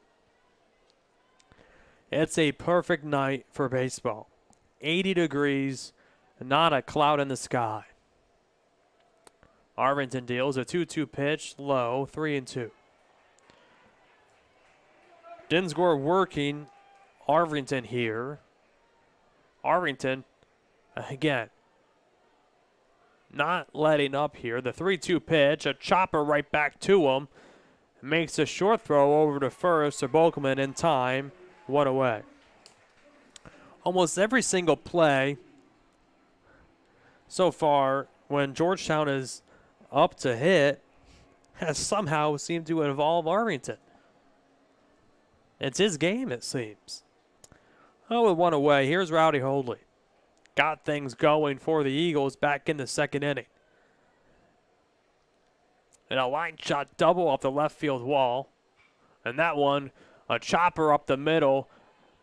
It's a perfect night for baseball. 80 degrees. Not a cloud in the sky. Arvington deals a 2-2 pitch, low, 3-2. Dinsgore working Arvington here. Arvington, again, not letting up here. The 3-2 pitch, a chopper right back to him. Makes a short throw over to first. Bokelman in time, 1 away. Almost every single play so far, when Georgetown is up to hit, has somehow seemed to involve Arlington. It's his game, it seems. Oh, with 1 away, here's Rowdy Holdley. Got things going for the Eagles back in the 2nd inning. And a line shot double off the left field wall. And that one, a chopper up the middle,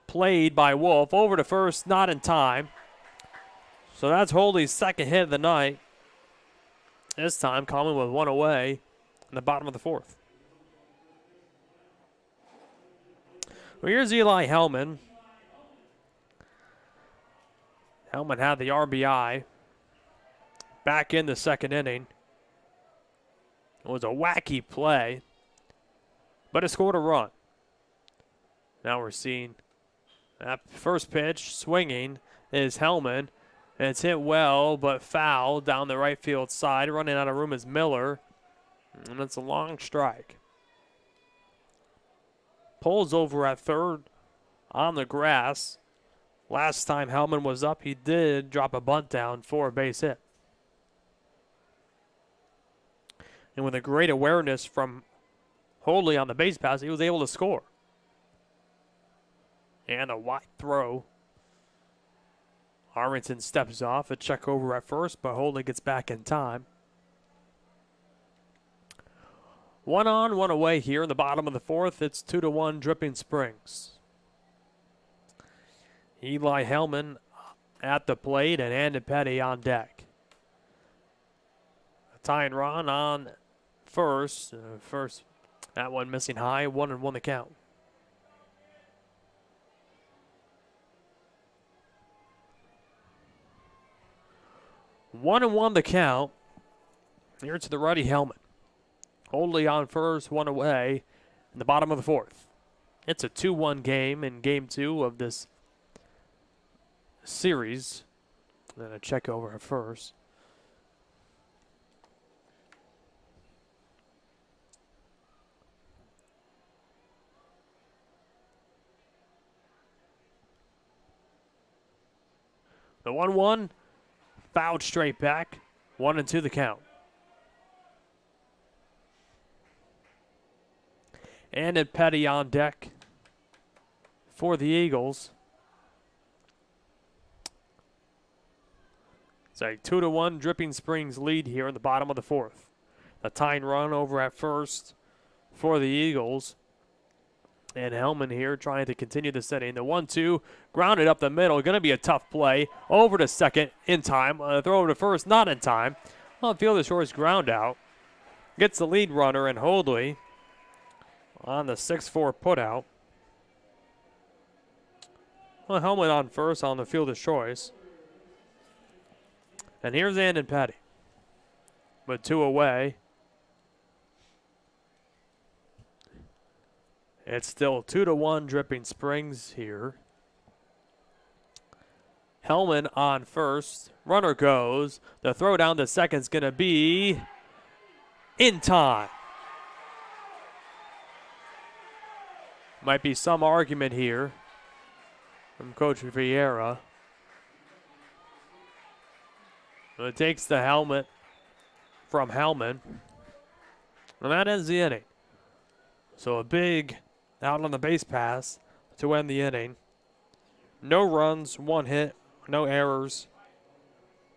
played by Wolf. Over to first, not in time. So that's Holdley's 2nd hit of the night. This time coming with 1 away in the bottom of the 4th. Well, here's Eli Hellman. Hellman had the RBI back in the 2nd inning. It was a wacky play, but it scored a run. Now we're seeing that first pitch swinging is Hellman. And it's hit well, but foul down the right field side. Running out of room is Miller. And it's a long strike. Pulls over at third on the grass. Last time Hellman was up, he did drop a bunt down for a base hit. And with a great awareness from Hoadley on the base pass, he was able to score. And a wide throw. Arlington steps off, a check over at first, but Hoadley gets back in time. 1 on, 1 away here in the bottom of the fourth. It's 2-1 Dripping Springs. Eli Hellman at the plate and Andy Petty on deck. A tying run on first. That one missing high. 1-1 the count. One and one the count. Here to the righty Hellman. Hoadley on first, 1 away in the bottom of the fourth. It's a 2-1 game in game 2 of this series. Then a check over at first. The 1-1 fouled straight back. 1-2 the count. And at Petty on deck for the Eagles. It's a 2-1 Dripping Springs lead here in the bottom of the fourth. A tying run over at first for the Eagles. And Hellman here trying to continue the setting. The 1-2 grounded up the middle. Going to be a tough play. Over to second in time. Throw over to first, not in time. On field, the short's ground out. Gets the lead runner and Hoadley on the 6-4 putout. Well, Hellman on first on the fielder's choice. And here's Andon Petty with 2 away. It's still 2-1 Dripping Springs here. Hellman on first. Runner goes. The throw down to second's going to be in time. Might be some argument here from Coach Vieira. It takes the helmet from Hellman. And that ends the inning. So a big out on the base pass to end the inning. No runs, 1 hit, no errors,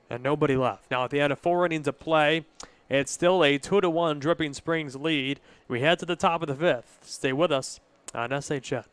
and nobody left. Now at the end of 4 innings of play, it's still a 2-1 Dripping Springs lead. We head to the top of the 5th. Stay with us on SHN.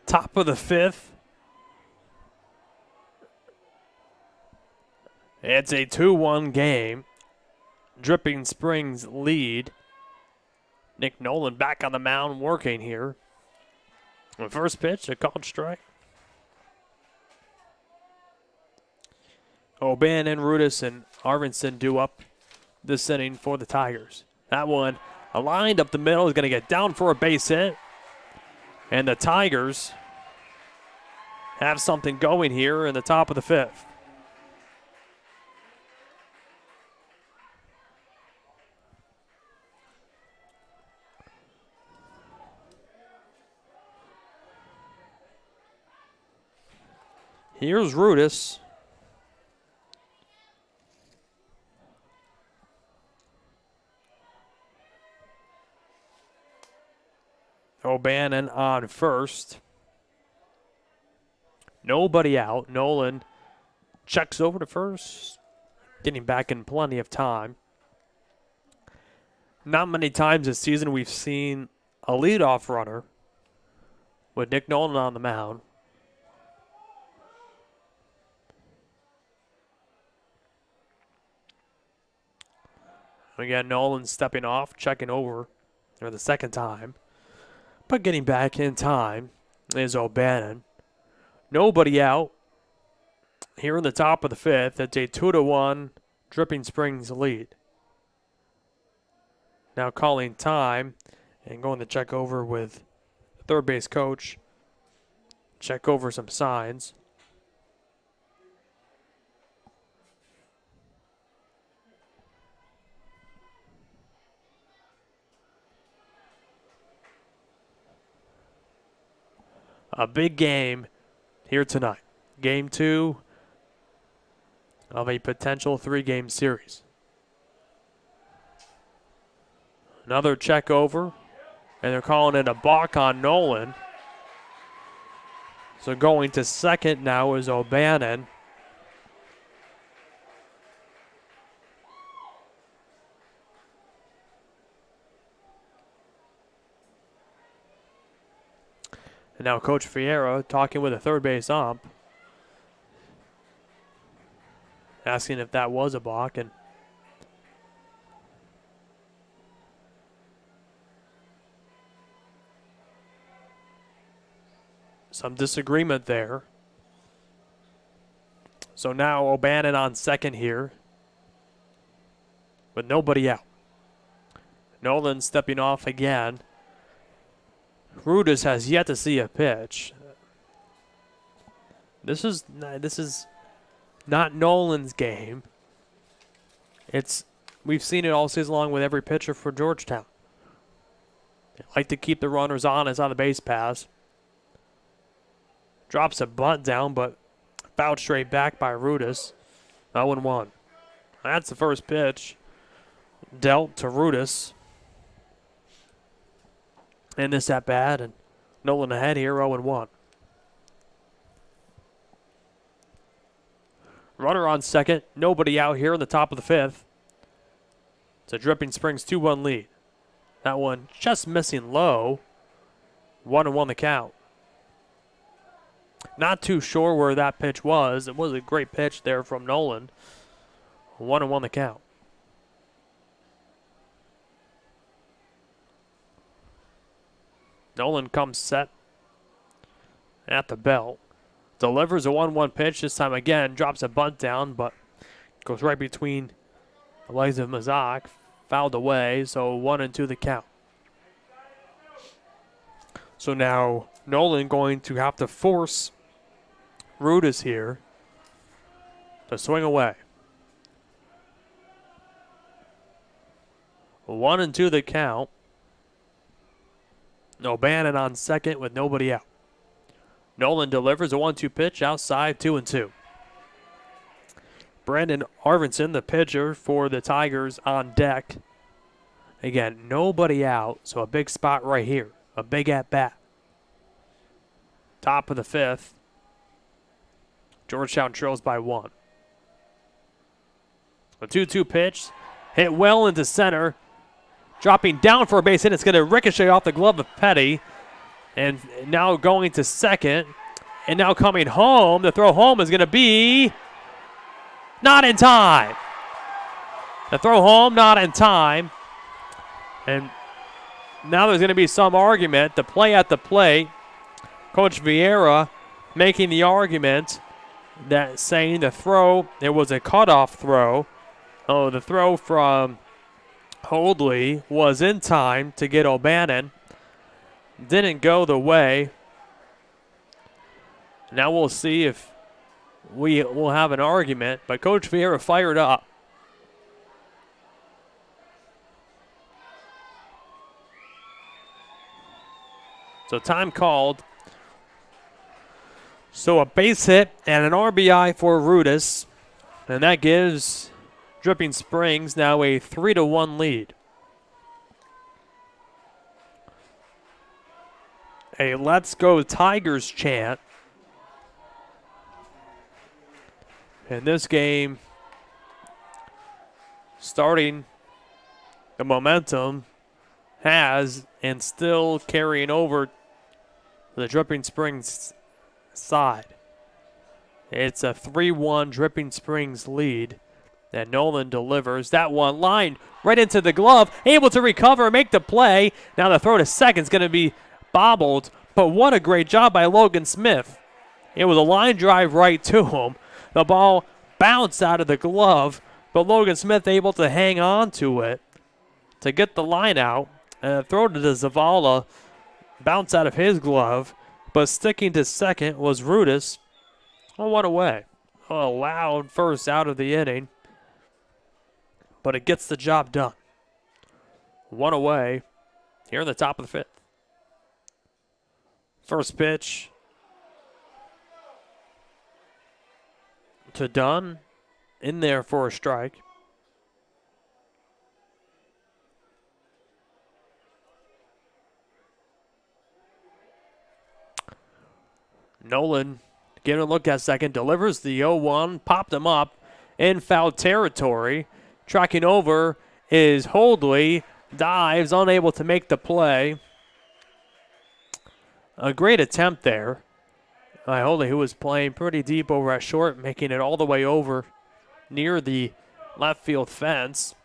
Top of the 5th. It's a 2-1 game. Dripping Springs lead. Nick Nolan back on the mound working here. The first pitch, a called strike. O'Bannon, Rudis, and Arvidsson do up this inning for the Tigers. That one aligned up the middle is going to get down for a base hit. And the Tigers have something going here in the top of the 5th. Here's Rudis. O'Bannon on first. Nobody out. Nolan checks over to first, getting back in plenty of time. Not many times this season we've seen a leadoff runner with Nick Nolan on the mound. Again, Nolan stepping off, checking over for the second time. But getting back in time is O'Bannon. Nobody out here in the top of the fifth. It's a 2-1 Dripping Springs lead. Now calling time and going to check over with the third base coach. Check over some signs. A big game here tonight. Game 2 of a potential 3-game series. Another check over, and they're calling it a balk on Nolan. So going to second now is O'Bannon. And now Coach Vieira talking with a third base ump, asking if that was a balk, and some disagreement there. So now O'Bannon on second here with nobody out. Nolan stepping off again. Rudis has yet to see a pitch. This is not Nolan's game. We've seen it all season long with every pitcher for Georgetown. They like to keep the runners honest on the base pass. Drops a bunt down, but fouled straight back by Rudis. 0-1. That's the first pitch dealt to Rudis in this at bat, and Nolan ahead here, 0-1. Runner on second, nobody out here in the top of the fifth. It's a Dripping Springs 2-1 lead. That one just missing low. 1-1 the count. Not too sure where that pitch was. It was a great pitch there from Nolan. 1-1 the count. Nolan comes set at the belt. Delivers a 1-1 pitch. This time again, drops a bunt down, but goes right between the legs of Mazak. Fouled away, so 1-2 the count. So now Nolan going to have to force Rudis here to swing away. 1-2 the count. O'Bannon on second with nobody out. Nolan delivers a 1-2 pitch outside, 2-2. Brandon Arvinson, the pitcher for the Tigers, on deck. Again, nobody out, so a big spot right here. A big at-bat. Top of the fifth. Georgetown trails by 1. A 2-2 pitch. Hit well into center. Dropping down for a base hit. It's going to ricochet off the glove of Petty. And now going to second. And now coming home. The throw home is going to be not in time. The throw home not in time. And now there's going to be some argument. The play at the plate. Coach Vieira making the argument that saying the throw, it was a cutoff throw. Oh, the throw from Holdley was in time to get O'Bannon. Didn't go the way. Now we'll see if we will have an argument, but Coach Vieira fired up. So time called. So a base hit and an RBI for Rudis, and that gives Dripping Springs now a 3-1 lead. a "Let's Go Tigers" chant. And this game, starting the momentum, has and still carrying over to the Dripping Springs side. It's a 3-1 Dripping Springs lead. And Nolan delivers that one line right into the glove, able to recover and make the play. Now the throw to second is going to be bobbled, but what a great job by Logan Smith. It was a line drive right to him. The ball bounced out of the glove, but Logan Smith able to hang on to it to get the line out. And throw to Zavala, bounce out of his glove, but sticking to second was Rudis. Oh, what away. A loud first out of the inning, but it gets the job done. One away here in the top of the fifth. First pitch to Dunn, in there for a strike. Nolan getting a look at second, delivers the 0-1, popped him up in foul territory. Tracking over is Holdley, dives, unable to make the play. A great attempt there. Holdley, who was playing pretty deep over at short, making it all the way over near the left field fence.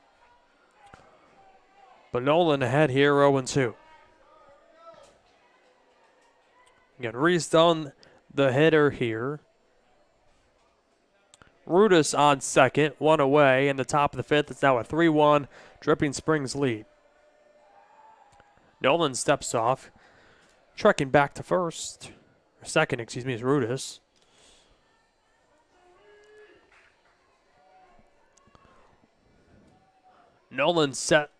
But Nolan ahead here, 0-2. Again, Reese Dunn, the hitter here. Rudis on second, one away in the top of the fifth. It's now a 3-1 Dripping Springs lead. Nolan steps off, trekking back to first. Or second, excuse me, is Rudis. Nolan set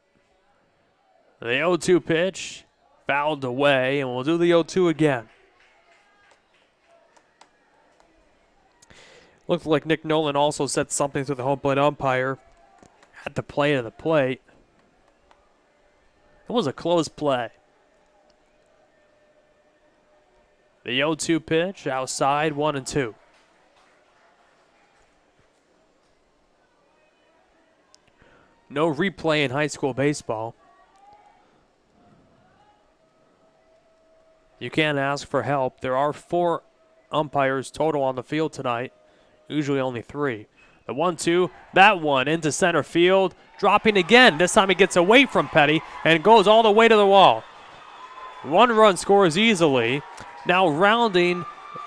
the 0-2 pitch, fouled away, and we'll do the 0-2 again. Looked like Nick Nolan also said something to the home plate umpire at the plate of the plate. It was a close play. The 0-2 pitch outside, 1-2. No replay in high school baseball. You can't ask for help. There are 4 umpires total on the field tonight. Usually only 3. The 1-2, that one into center field, dropping again. This time he gets away from Petty and goes all the way to the wall. 1 run scores easily. Now rounding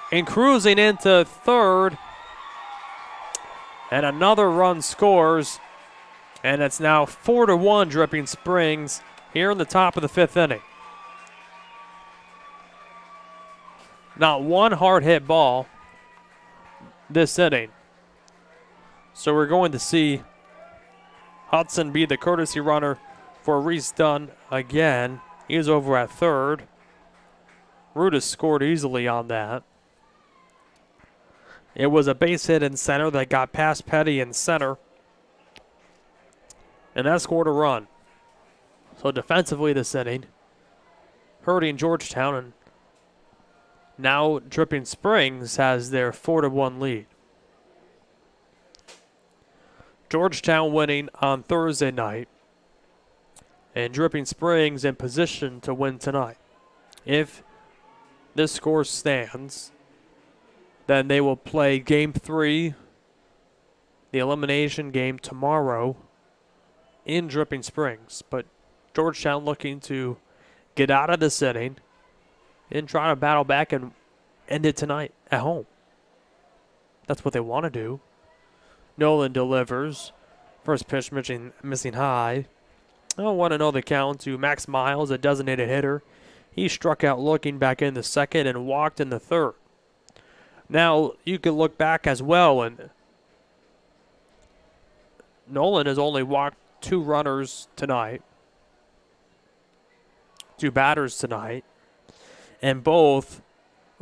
and cruising into third. And another run scores. And it's now 4-1 Dripping Springs here in the top of the 5th inning. Not one hard hit ball this inning. So we're going to see Hudson be the courtesy runner for Reese Dunn again. He's over at third. Rudis scored easily on that. It was a base hit in center that got past Petty in center. And that scored a run. So defensively this inning, hurting Georgetown, and now Dripping Springs has their 4-1 lead. Georgetown winning on Thursday night, and Dripping Springs in position to win tonight. If this score stands, then they will play Game 3, the elimination game, tomorrow in Dripping Springs. But Georgetown looking to get out of this inning and try to battle back and end it tonight at home. That's what they want to do. Nolan delivers. First pitch missing high. I don't want to know the count to Max Miles, a designated hitter. He struck out looking back in the second and walked in the third. Now, you can look back as well, and Nolan has only walked 2 runners tonight. 2 batters tonight. And both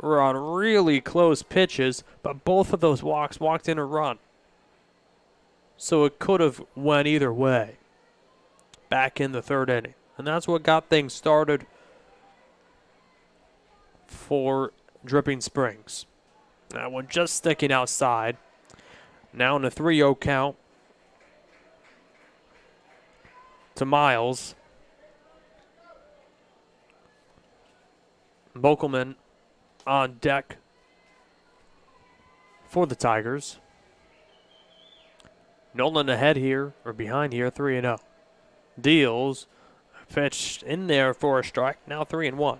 were on really close pitches, but both of those walks walked in a run. So it could have went either way back in the 3rd inning. And that's what got things started for Dripping Springs. That one just sticking outside. Now in a 3-0 count to Miles. Bokelman on deck for the Tigers. Nolan ahead here, or behind here, 3-0. Deals, pitched in there for a strike, now 3-1.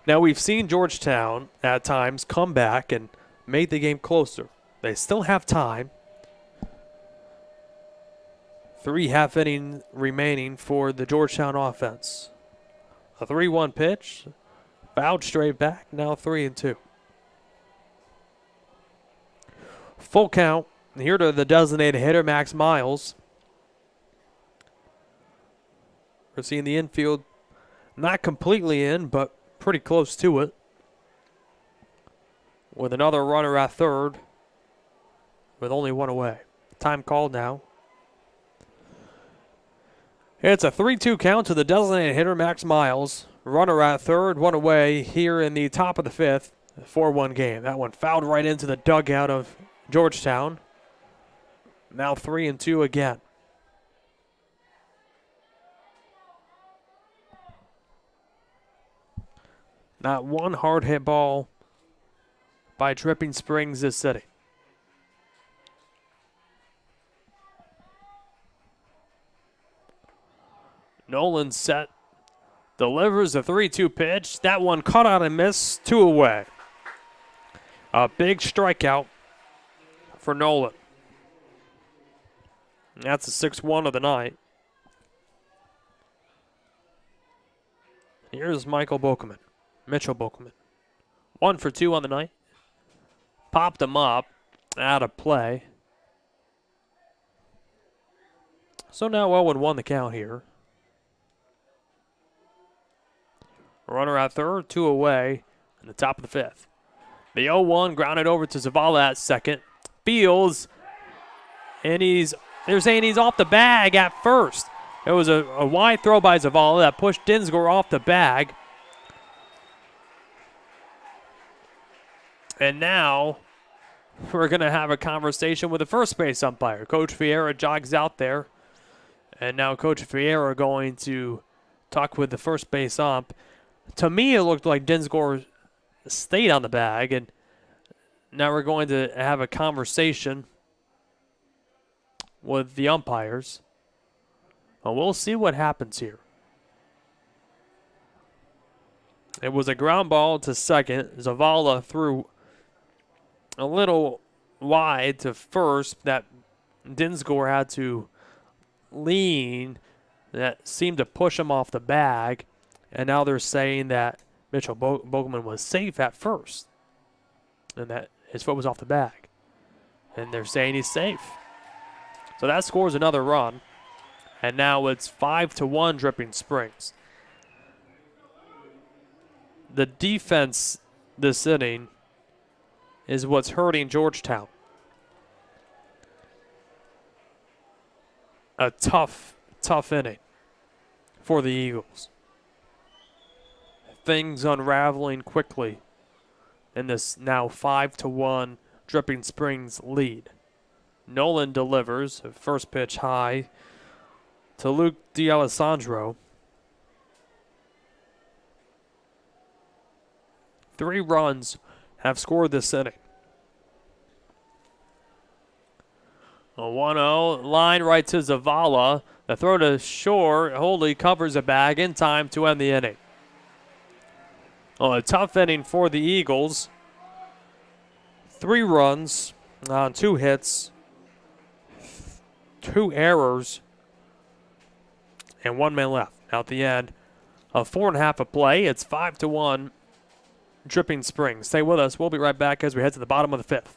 Now we've seen Georgetown at times come back and made the game closer. They still have time. 3 half innings remaining for the Georgetown offense. A 3-1 pitch, fouled straight back, now 3-2. Full count. Here to the designated hitter, Max Miles. We're seeing the infield not completely in, but pretty close to it. With another runner at third, with only one away. Time called now. It's a 3-2 count to the designated hitter, Max Miles. Runner at third, one away here in the top of the fifth. 4-1 game. That one fouled right into the dugout of Georgetown. Now 3-2 again. Not one hard hit ball by Dripping Springs this city. Nolan set. Delivers a 3-2 pitch. That one caught out and missed. 2 away. A big strikeout for Nolan. That's a 6-1 of the night. Here's Mitchell Bokelman. 1 for 2 on the night. Popped him up. Out of play. So now 0-1 the count here. Runner at third, 2 away in the top of the fifth. The 0-1 grounded over to Zavala at second. Fields, and they're saying he's off the bag at first. It was a wide throw by Zavala that pushed Dinsgore off the bag. And now we're going to have a conversation with the first base umpire. Coach Vieira jogs out there. And now Coach Vieira going to talk with the first base ump. To me, it looked like Dinsgore stayed on the bag. And now we're going to have a conversation with the umpires. And we'll see what happens here. It was a ground ball to second. Zavala threw a little wide to first that Dinsgore had to lean. That seemed to push him off the bag. And now they're saying that Mitchell Bokelman was safe at first. And that his foot was off the bag. And they're saying he's safe. So that scores another run. And now it's 5-1 Dripping Springs. The defense this inning is what's hurting Georgetown. A tough inning for the Eagles. Things unraveling quickly in this now 5-1 Dripping Springs lead. Nolan delivers a first pitch high to Luke D'Alessandro. 3 runs have scored this inning. A 1-0 line right to Zavala. The throw to Shore. Holdley covers a bag in time to end the inning. Oh, a tough inning for the Eagles. 3 runs on 2 hits, 2 errors, and 1 man left. At the end, a 4.5 of play. It's 5-1 Dripping Springs. Stay with us. We'll be right back as we head to the bottom of the 5th.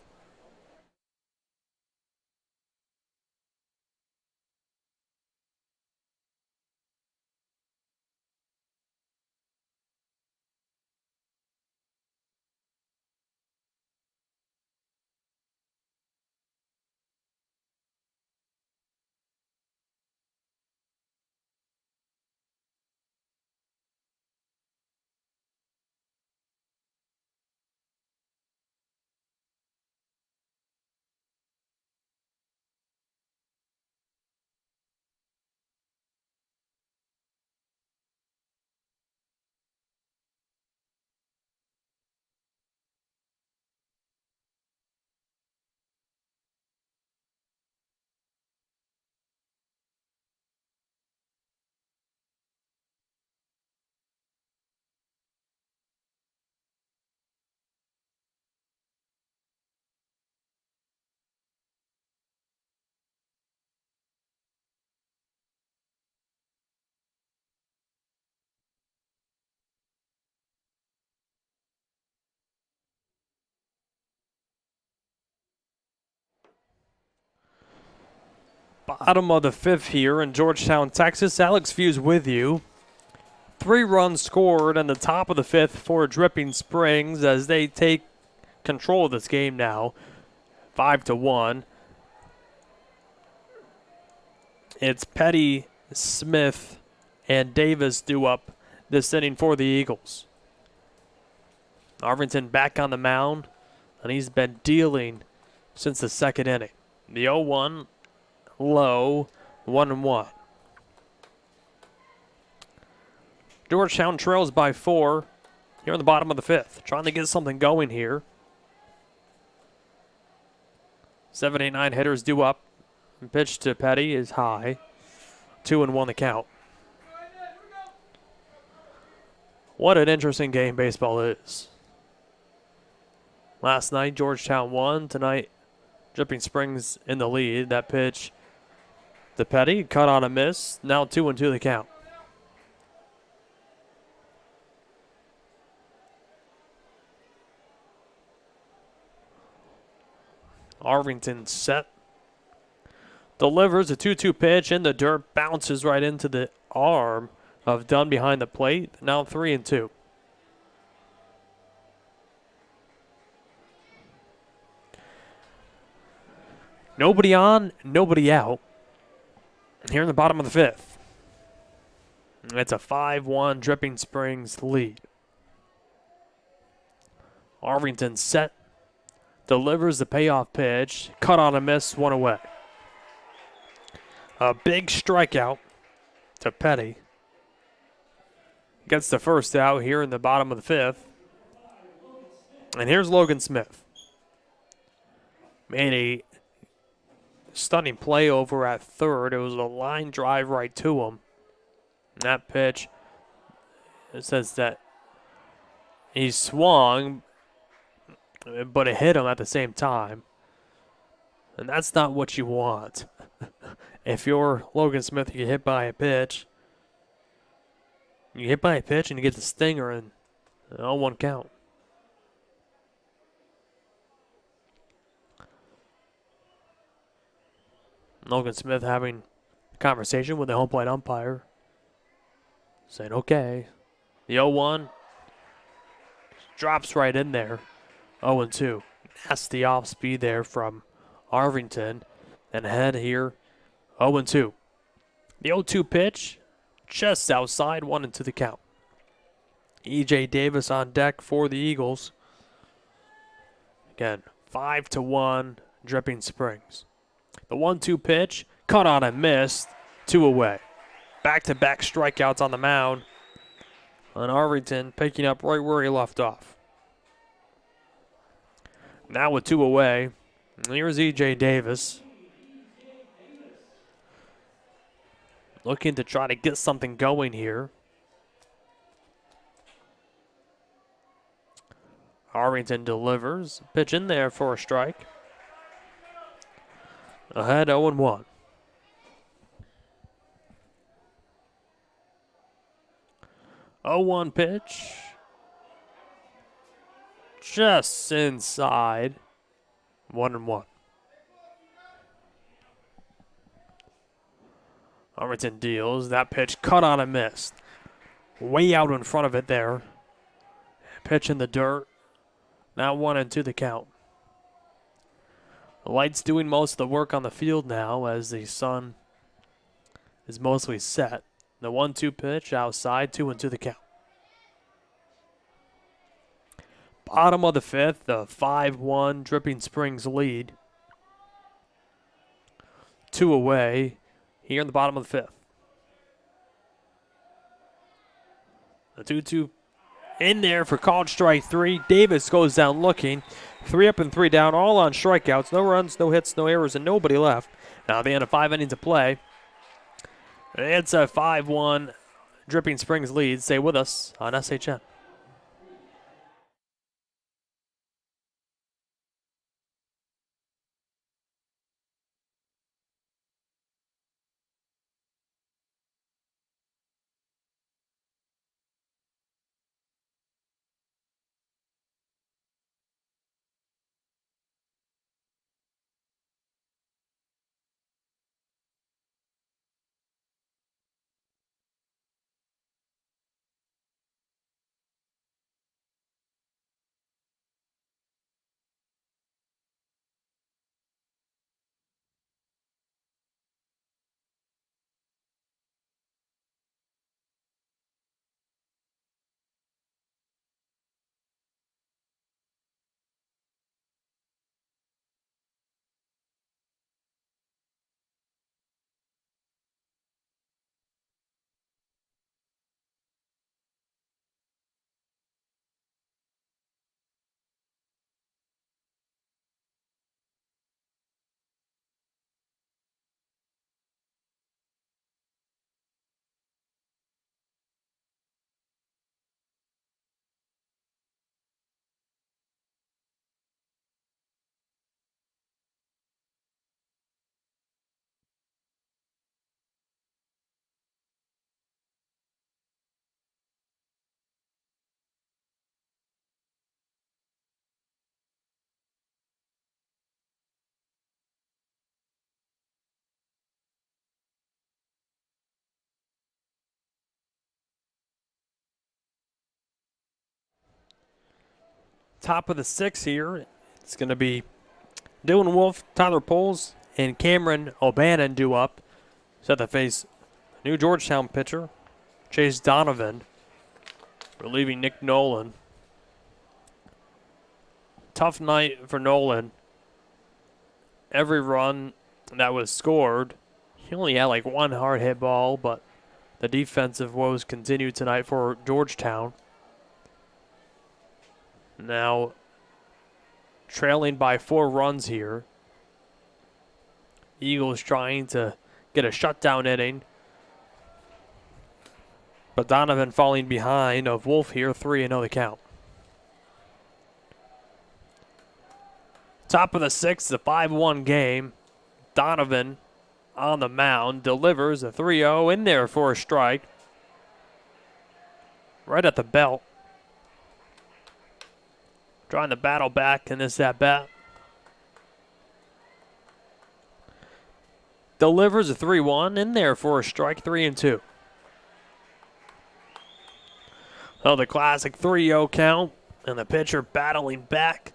Bottom of the fifth here in Georgetown, Texas. Alex Fuse with you. 3 runs scored in the top of the fifth for Dripping Springs as they take control of this game now. 5-1. It's Petty, Smith, and Davis due up this inning for the Eagles. Arvington back on the mound, and he's been dealing since the second inning. The 0-1 low, 1-1. Georgetown trails by 4 here in the bottom of the fifth, trying to get something going here. 7, 8, 9 hitters due up. And pitch to Petty is high. 2-1 the count. What an interesting game baseball is. Last night, Georgetown won. Tonight, Dripping Springs in the lead. That pitch to Petty, cut on a miss. Now 2-2 the count. Arvington set. Delivers a 2-2 pitch in the dirt. Bounces right into the arm of Dunn behind the plate. Now 3-2. Nobody on, nobody out. Here in the bottom of the fifth. It's a 5-1 Dripping Springs lead. Arvington set. Delivers the payoff pitch. Cut on a miss, 1 away. A big strikeout to Petty. Gets the first out here in the bottom of the fifth. And here's Logan Smith. Made a stunning play over at third. It was a line drive right to him. And that pitch, it says that he swung, but it hit him at the same time. And that's not what you want. If you're Logan Smith, you get hit by a pitch. You hit by a pitch and you get the stinger and 0-1 count. Logan Smith having a conversation with the home plate umpire. Saying, okay. The 0-1 drops right in there. 0-2. Nasty off speed there from Arvington. And ahead here, 0-2. The 0-2 pitch, just outside, 1-2 the count. E.J. Davis on deck for the Eagles. Again, 5-1, Dripping Springs. The 1-2 pitch, cut on and missed, 2 away. Back-to-back strikeouts on the mound. And Arvington picking up right where he left off. Now with 2 away, here's E.J. Davis. Looking to try to get something going here. Arvington delivers. Pitch in there for a strike. Ahead 0-1. Oh, 1 pitch. Just inside. 1-1. Arvington deals. That pitch cut on and missed. Way out in front of it there. Pitch in the dirt. Now 1-2 the count. The light's doing most of the work on the field now as the sun is mostly set. The 1-2 pitch outside, 2-2 the count. Bottom of the fifth, the 5-1 Dripping Springs lead. 2 away here in the bottom of the fifth. The 2-2 in there for called strike 3. Davis goes down looking. 3 up and 3 down, all on strikeouts. No runs, no hits, no errors, and nobody left. Now at the end of 5 innings of play, it's a 5-1 Dripping Springs lead. Stay with us on SHN. Top of the 6 here. It's going to be Dylan Wolf, Tyler Poles, and Cameron O'Bannon due up. Set to face new Georgetown pitcher, Chase Donovan, relieving Nick Nolan. Tough night for Nolan. Every run that was scored, he only had like one hard hit ball, but the defensive woes continue tonight for Georgetown. Now trailing by 4 runs here. Eagles trying to get a shutdown inning. But Donovan falling behind of Wolf here, 3-0 the count. Top of the 6th, the 5-1 game. Donovan on the mound, delivers a 3-0 in there for a strike. Right at the belt. Trying to battle back in this at-bat. Delivers a 3-1 in there for a strike, 3-2. Oh, the classic 3-0 count, and the pitcher battling back.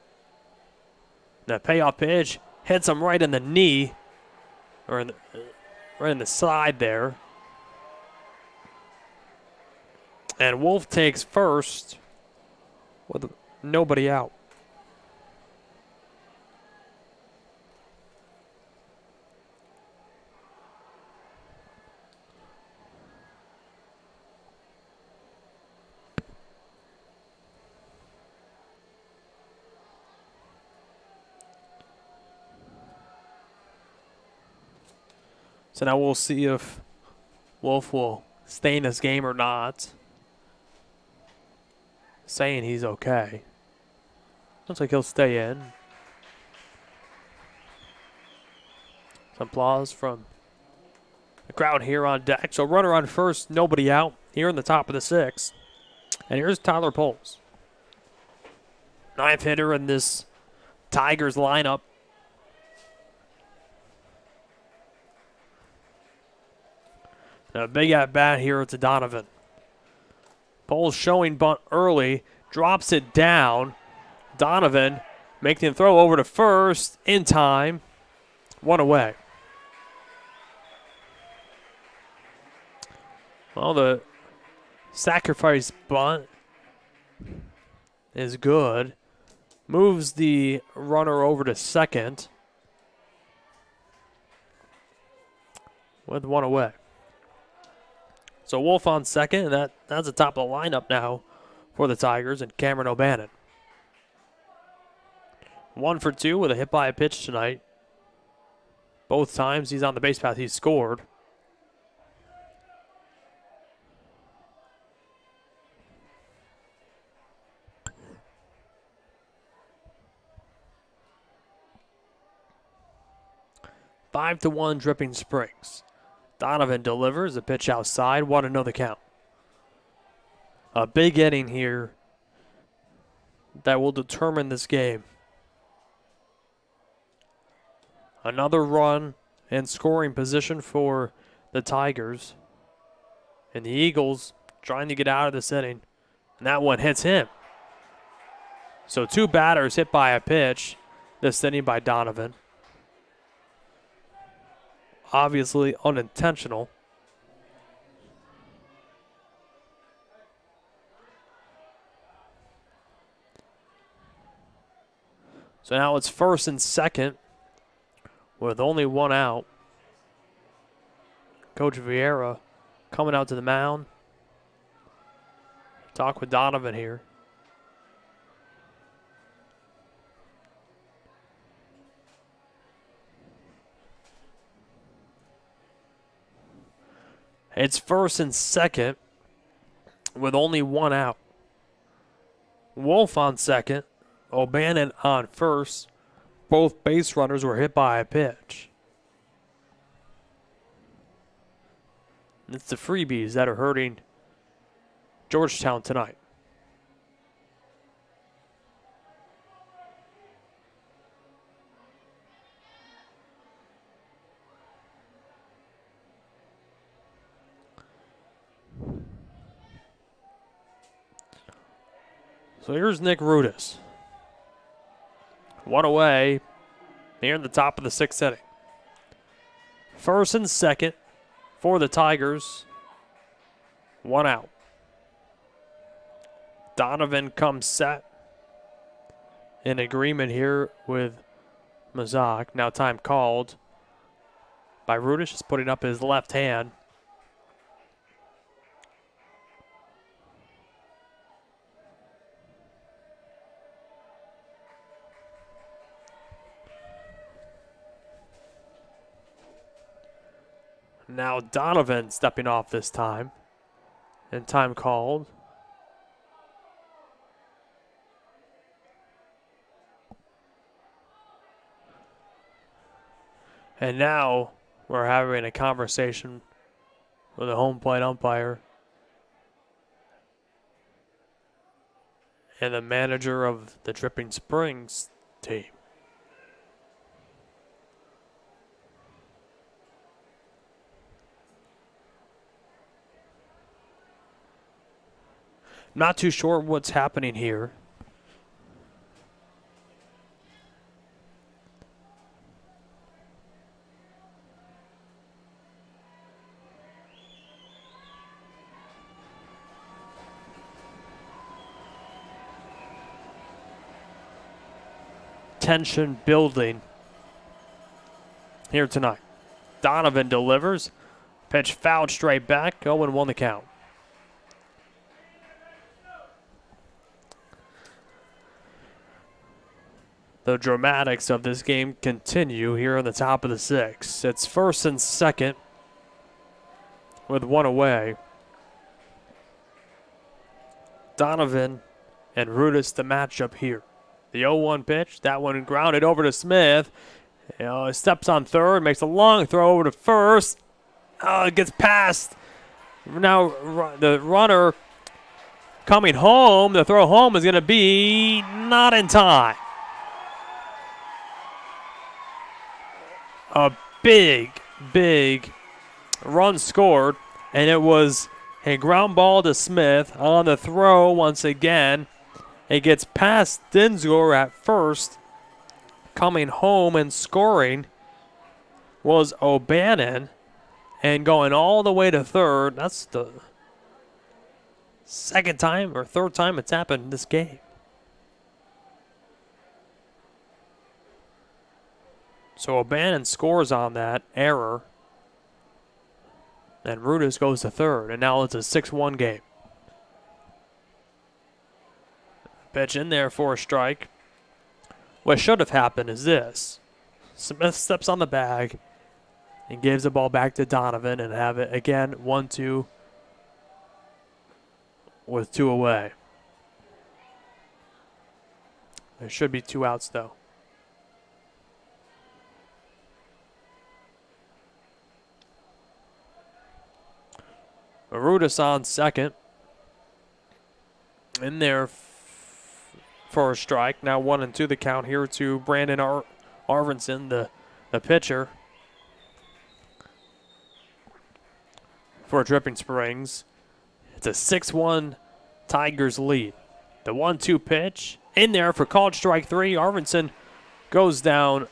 The payoff pitch hits him right in the knee, or right in the side there. And Wolf takes first with nobody out. So now we'll see if Wolf will stay in this game or not. Saying he's okay. Looks like he'll stay in. Some applause from the crowd here on deck. So runner on first, nobody out here in the top of the 6th. And here's Tyler Poles. 9th hitter in this Tigers lineup. A big at-bat here to Donovan. Poles showing bunt early, drops it down. Donovan making the throw over to first in time. 1 away. Well, the sacrifice bunt is good. Moves the runner over to second with 1 away. So Wolf on second, and that's the top of the lineup now for the Tigers, and Cameron O'Bannon. 1 for 2 with a hit by a pitch tonight. Both times he's on the base path, he's scored. Five to 1 Dripping Springs. Donovan delivers a pitch outside, 1-0 the count. A big inning here that will determine this game. Another run and scoring position for the Tigers. And the Eagles trying to get out of this inning. And that one hits him. So 2 batters hit by a pitch this inning by Donovan. Obviously unintentional. So now it's first and second with only 1 out. Coach Vieira coming out to the mound. Talk with Donovan here. It's first and second with only 1 out. Wolf on second. O'Bannon on first. Both base runners were hit by a pitch. It's the freebies that are hurting Georgetown tonight. So here's Nick Rudis. One away here in the top of the 6th inning. First and second for the Tigers. One out. Donovan comes set in agreement here with Mazak. Now time called by Rudish, just putting up his left hand. Now Donovan stepping off this time. And time called. And now we're having a conversation with the home plate umpire and the manager of the Dripping Springs team. Not too sure what's happening here. Tension building here tonight. Donovan delivers. Pitch fouled straight back. 0-1 the count. The dramatics of this game continue here on the top of the 6th. It's first and second with one away. Donovan and Rudis the matchup here. The 0-1 pitch, that one grounded over to Smith. Steps on third, makes a long throw over to first. It gets past. Now the runner coming home. The throw home is going to be not in time. A big run scored, and it was a ground ball to Smith on the throw once again. It gets past Dinsgore at first. Coming home and scoring was O'Bannon, and going all the way to third. That's the second time or third time it's happened in this game. So O'Bannon scores on that error. And Rudis goes to third. And now it's a 6-1 game. Pitch in there for a strike. What should have happened is this. Smith steps on the bag and gives the ball back to Donovan and have it again 1-2 with 2 away. There should be 2 outs though. Arudis on second. In there for a strike. Now 1-2 the count here to Brandon Arvinson, the pitcher for Dripping Springs. It's a 6-1 Tigers lead. The 1-2 pitch in there for called strike 3. Arvinson goes down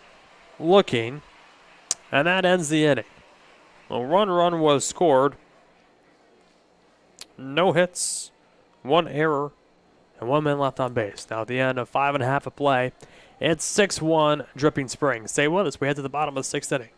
looking, and that ends the inning. A run was scored. No hits, 1 error, and 1 man left on base. Now at the end of 5.5 of play, it's 6-1 Dripping Springs. Stay with us. We head to the bottom of the 6th inning.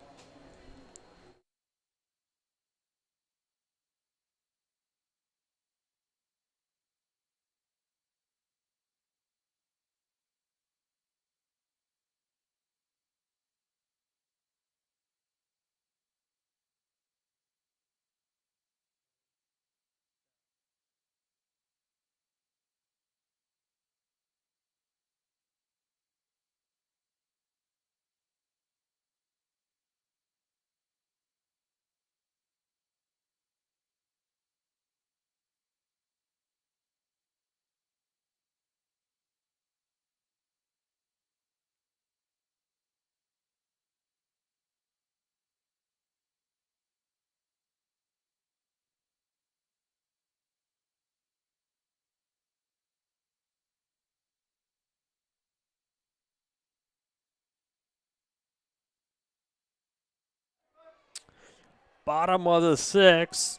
Bottom of the 6th.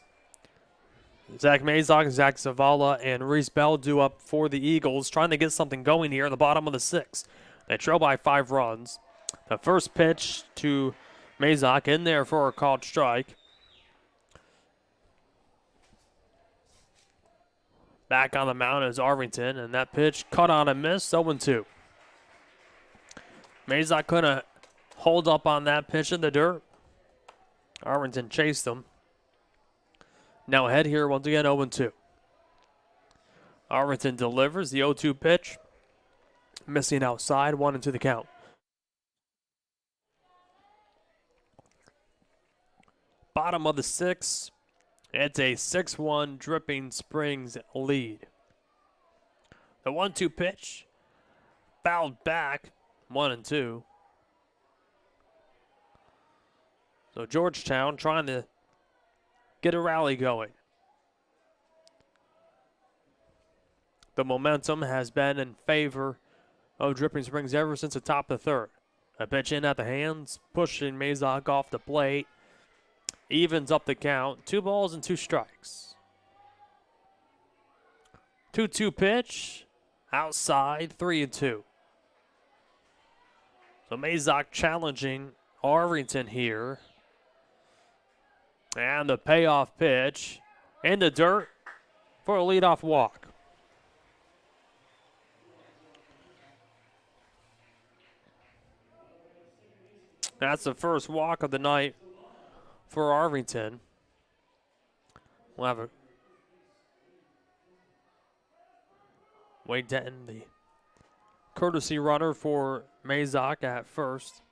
Zach Mazok, Zach Zavala, and Reese Bell due up for the Eagles, trying to get something going here in the bottom of the 6th. They trail by 5 runs. The first pitch to Mazok in there for a called strike. Back on the mound is Arvington, and that pitch cut on and missed, 0-2. Mazok couldn't hold up on that pitch in the dirt. Arvington chased him. Now ahead here once again, 0-2. Arvington delivers the 0-2 pitch. Missing outside, 1-2 the count. Bottom of the 6th. It's a 6-1 Dripping Springs lead. The 1-2 pitch. Fouled back, 1-2. So Georgetown trying to get a rally going. The momentum has been in favor of Dripping Springs ever since the top of the 3rd. A pitch in at the hands, pushing Mazok off the plate. Evens up the count. 2 balls and 2 strikes. 2-2 pitch. Outside, 3-2. So Mazok challenging Arvington here. And the payoff pitch in the dirt for a leadoff walk. That's the first walk of the night for Arvington. We'll have a Wade Denton, the courtesy runner for Mazok at first.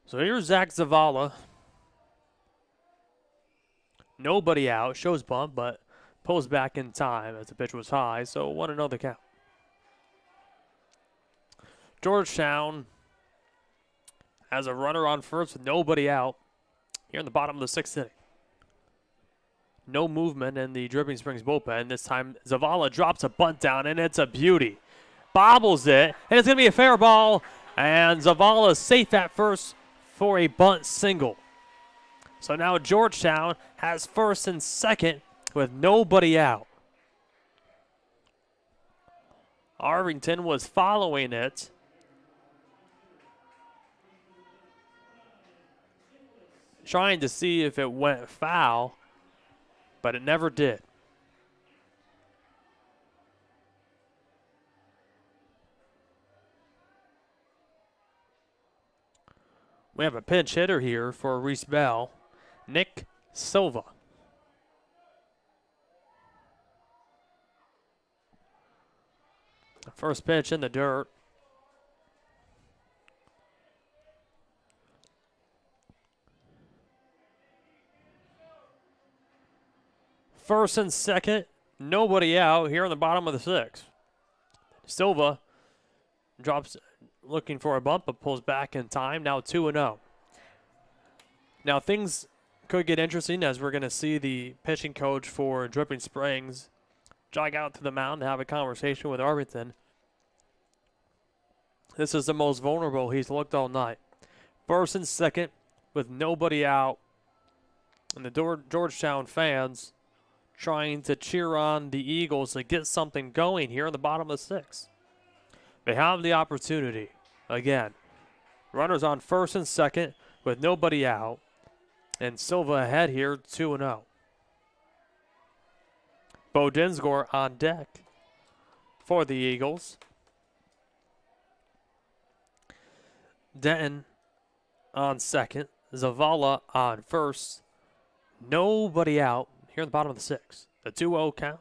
So here's Zach Zavala. Nobody out, shows bunt, but pulls back in time as the pitch was high, so 1-0 the count. Georgetown has a runner on first with nobody out here in the bottom of the 6th inning. No movement in the Dripping Springs bullpen. This time Zavala drops a bunt down, and it's a beauty. Bobbles it, and it's going to be a fair ball, and Zavala is safe at first for a bunt single. So now Georgetown has first and second with nobody out. Arvington was following it. Trying to see if it went foul, but it never did. We have a pinch hitter here for Reese Bell, Nick Silva. First pitch in the dirt. First and second, nobody out here in the bottom of the 6th. Silva drops looking for a bump, but pulls back in time. Now 2-0. Now things could get interesting as we're going to see the pitching coach for Dripping Springs jog out to the mound to have a conversation with Arvington. This is the most vulnerable he's looked all night. First and second with nobody out. And the Georgetown fans trying to cheer on the Eagles to get something going here in the bottom of the 6th. They have the opportunity. Again, runners on first and second with nobody out. And Silva ahead here, 2-0. Bo Dinsgore on deck for the Eagles. Denton on second. Zavala on first. Nobody out here in the bottom of the 6th. The 2-0 count.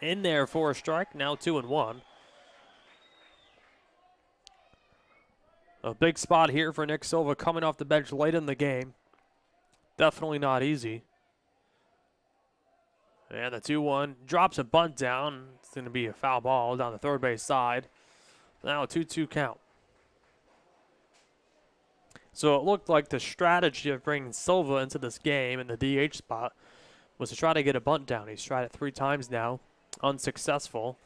In there for a strike. Now 2-1. A big spot here for Nick Silva coming off the bench late in the game. Definitely not easy. And the 2-1 drops a bunt down. It's going to be a foul ball down the third base side. Now a 2-2 count. So it looked like the strategy of bringing Silva into this game in the DH spot was to try to get a bunt down. He's tried it 3 times now. Unsuccessful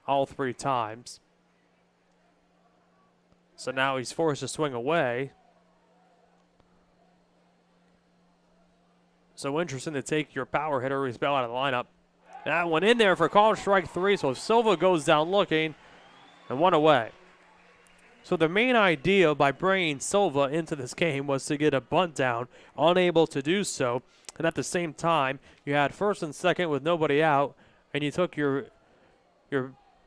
all 3 times. So now he's forced to swing away. So interesting to take your power hitter who's out of the lineup. That one in there for call strike 3, so Silva goes down looking and 1 away. So the main idea by bringing Silva into this game was to get a bunt down, unable to do so, and at the same time, you had first and second with nobody out, and you took your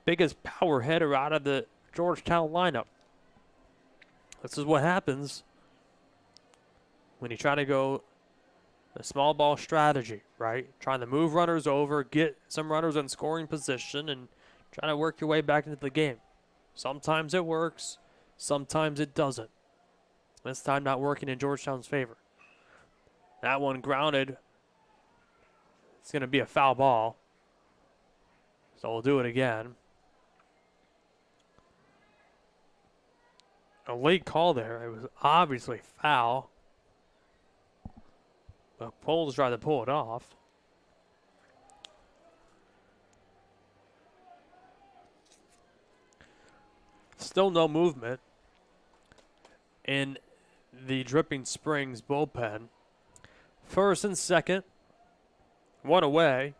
biggest power hitter out of the Georgetown lineup. This is what happens when you try to go a small ball strategy, right? Trying to move runners over, get some runners in scoring position, and trying to work your way back into the game. Sometimes it works, sometimes it doesn't. This time not working in Georgetown's favor. That one grounded. It's going to be a foul ball. So we'll do it again. A late call there. It was obviously foul. But Poles tried to pull it off. Still no movement in the Dripping Springs bullpen. First and second, 1 away.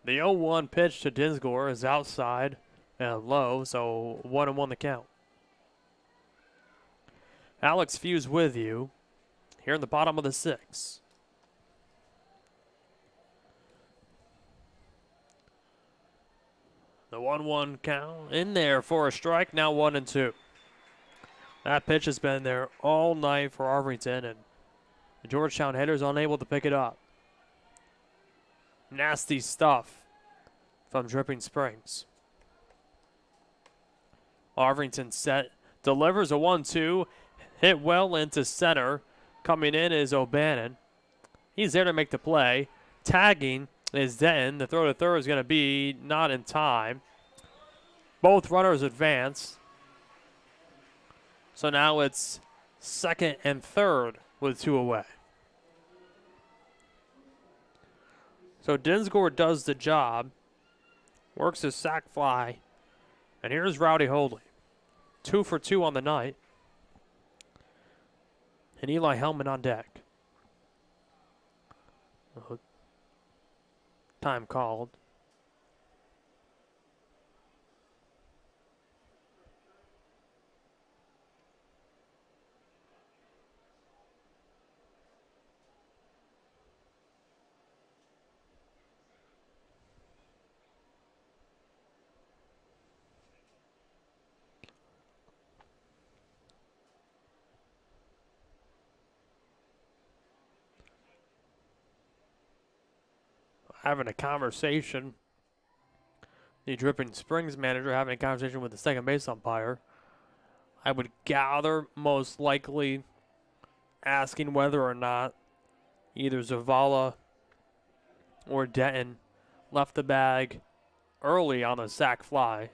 The 0-1 pitch to Dinsgore is outside and low, so 1-1 the count. Alex Fuse with you here in the bottom of the 6th. The 1-1 count in there for a strike, now 1-2. That pitch has been there all night for Arvington, and the Georgetown hitters unable to pick it up. Nasty stuff from Dripping Springs. Arvington set, delivers a 1-2, hit well into center. Coming in is O'Bannon. He's there to make the play. Tagging is Denton. The throw to third is going to be not in time. Both runners advance. So now it's second and third with 2 away. So Dinsgore does the job. Works his sac fly. And here's Rowdy Holdley. 2 for 2 on the night. And Eli Hellman on deck. Time called. Having a conversation. The Dripping Springs manager having a conversation with the second base umpire. I would gather most likely asking whether or not either Zavala or Denton left the bag early on the sac fly.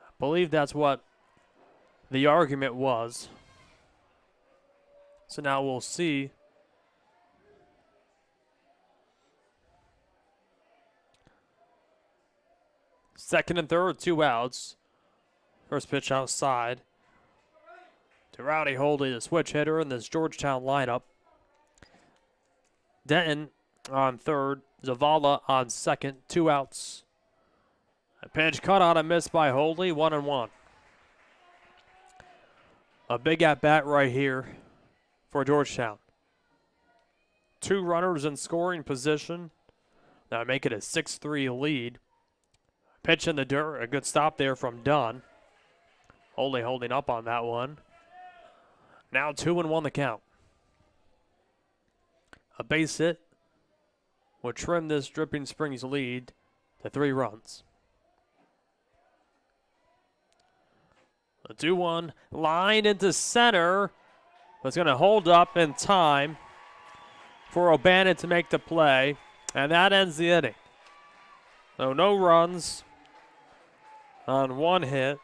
I believe that's what the argument was. So now we'll see. Second and third, 2 outs. First pitch outside to Rowdy Holdley, the switch hitter in this Georgetown lineup. Denton on third, Zavala on second, 2 outs. A pitch cut on a miss by Holdley, 1-1. A big at-bat right here for Georgetown. 2 runners in scoring position. That would make it a 6-3 lead. Pitch in the dirt, a good stop there from Dunn. Holdley holding up on that one. Now 2-1 the count. A base hit will trim this Dripping Springs lead to 3 runs. A 2-1 line into center. Was going to hold up in time. for O'Bannon to make the play, and that ends the inning. So no runs on one hit,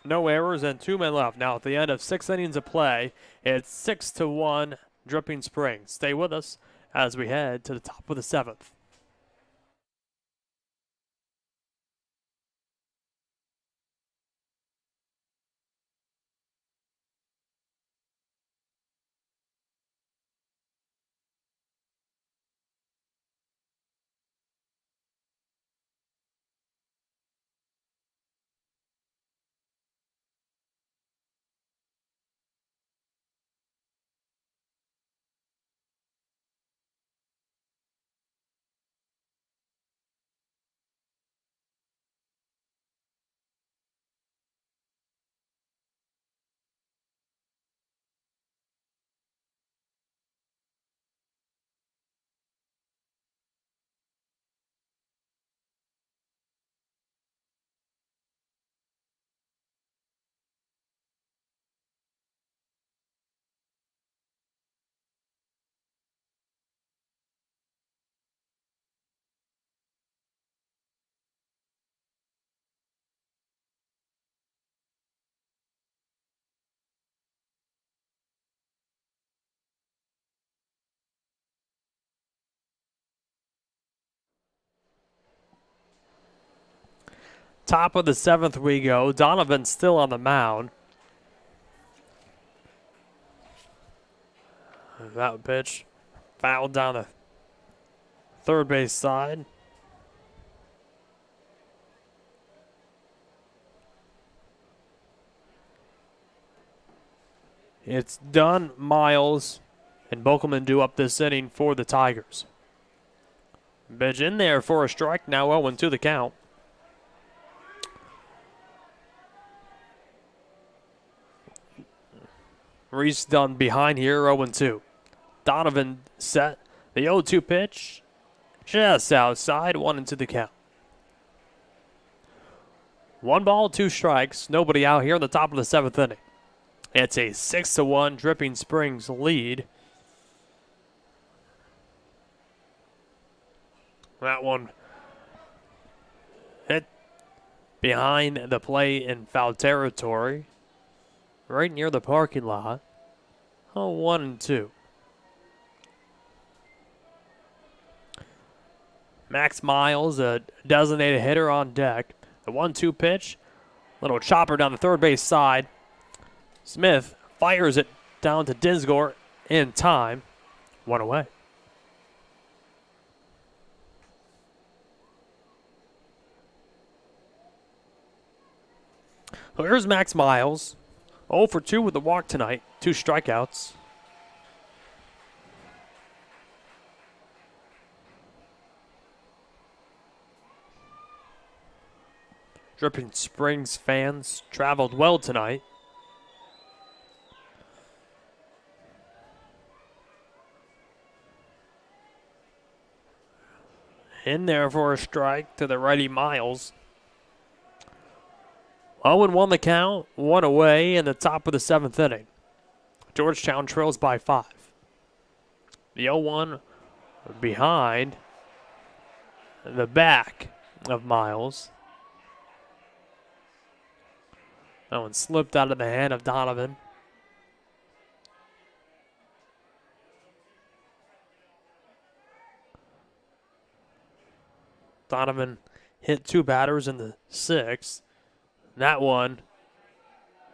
no errors, and 2 men left. Now at the end of 6 innings of play, it's 6-1 Dripping Springs. Stay with us as we head to the top of the 7th. Top of the 7th we go. Donovan still on the mound. That pitch fouled down the third base side. It's done. Miles and Bokelman do up this inning for the Tigers. Pitch in there for a strike. Now 0-2 the count. Reese done behind here, 0-2. Donovan set the 0-2 pitch. Just outside, 1-2 the count. 1 ball, 2 strikes. Nobody out here in the top of the 7th inning. It's a 6-1 Dripping Springs lead. That one hit behind the plate in foul territory, right near the parking lot. 1-2. Max Miles, a designated hitter on deck. The 1-2 pitch, little chopper down the third base side. Smith fires it down to Dinsgore in time. 1 away. So here's Max Miles. 0 for 2 with the walk tonight. 2 strikeouts. Dripping Springs fans traveled well tonight. In there for a strike to the righty Miles. 0-1 the count, 1 away in the top of the 7th inning. Georgetown trails by 5. The 0-1 behind the back of Miles. That one slipped out of the hand of Donovan. Donovan hit 2 batters in the 6th. That one,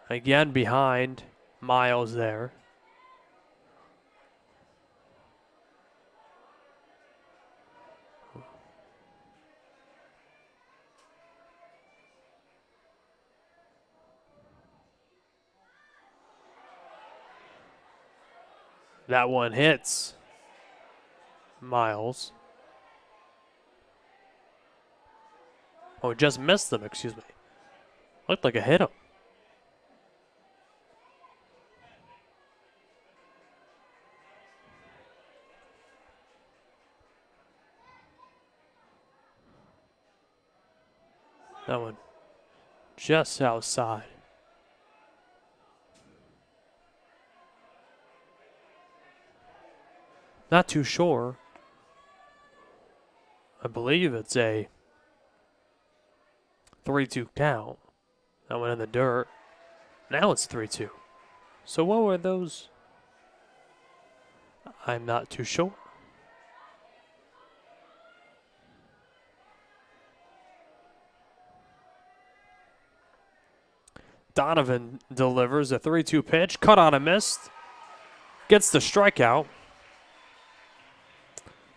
again behind Miles there. That one hits Miles. Oh, it just missed them, excuse me. Looked like it hit him. That one just outside. Not too sure. I believe it's a 3-2 count. That went in the dirt. Now it's 3-2. So what were those? I'm not too sure. Donovan delivers a 3-2 pitch. Cut on a miss. Gets the strikeout.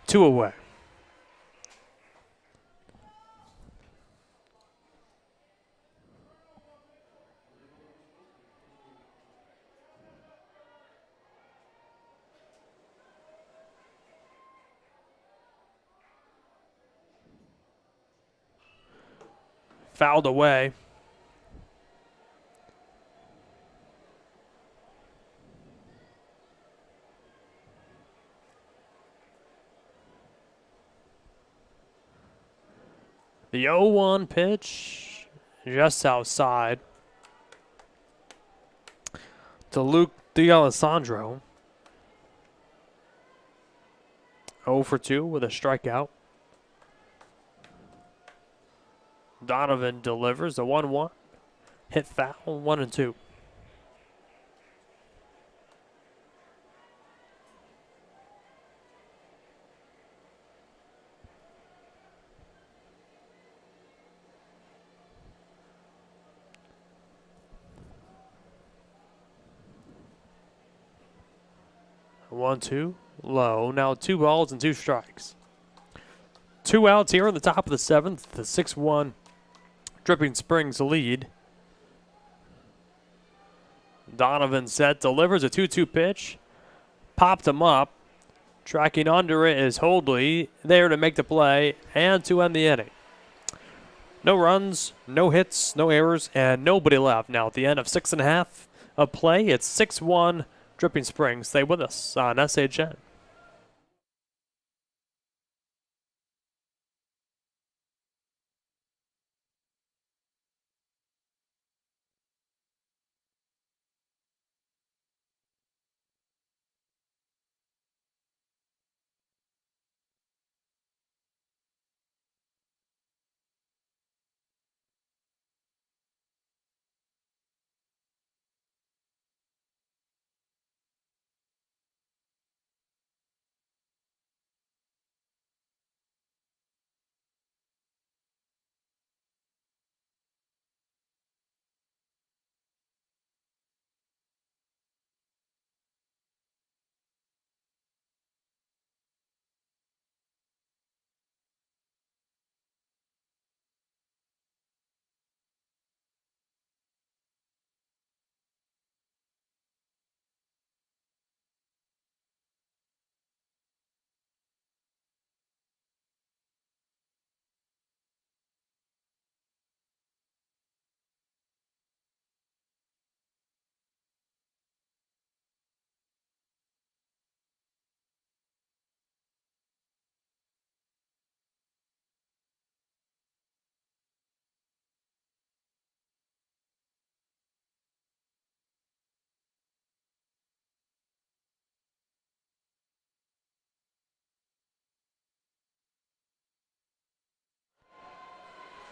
2 away. Fouled away. The 0-1 pitch just outside to Luke D'Alessandro. 0 for 2 with a strikeout. Donovan delivers a 1-1. Hit foul, 1-2. One, two, low. Now 2 balls and 2 strikes. 2 outs here in the top of the 7th. The 6-1 Dripping Springs lead. Donovan set, delivers a 2-2 pitch. Popped him up. Tracking under it is Holdley, there to make the play and to end the inning. No runs, no hits, no errors, and nobody left. Now at the end of 6.5 of play, it's 6-1 Dripping Springs. Stay with us on SHN.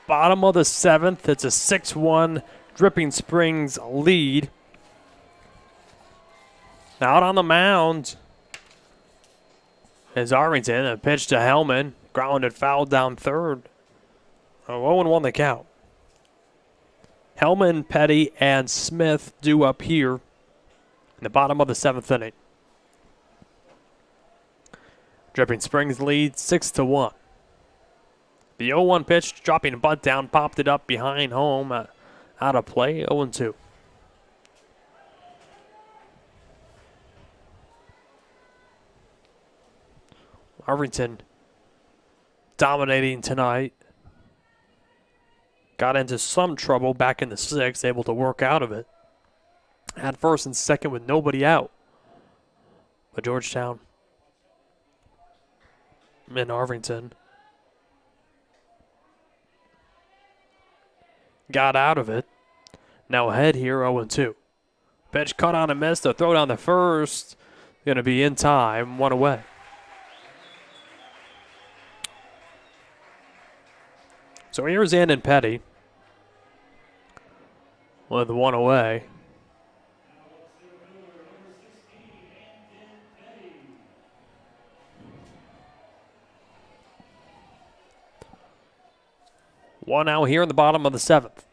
Bottom of the 7th, it's a 6-1 Dripping Springs lead. Out on the mound is Arlington. A pitch to Hellman. Grounded foul down third. 0-1 the count. Hellman, Petty, and Smith due up here in the bottom of the 7th inning. Dripping Springs lead 6-1. The 0-1 pitch, dropping a bunt down, popped it up behind home, out of play, 0-2. Arlington dominating tonight. Got into some trouble back in the 6th, able to work out of it. Had first and second with nobody out. But Georgetown and Arlington got out of it. Now ahead here, 0-2. Pitch cut on a miss. The throw down the first. Going to be in time. 1 away. So here's Andon Petty with one away. One out here in the bottom of the 7th.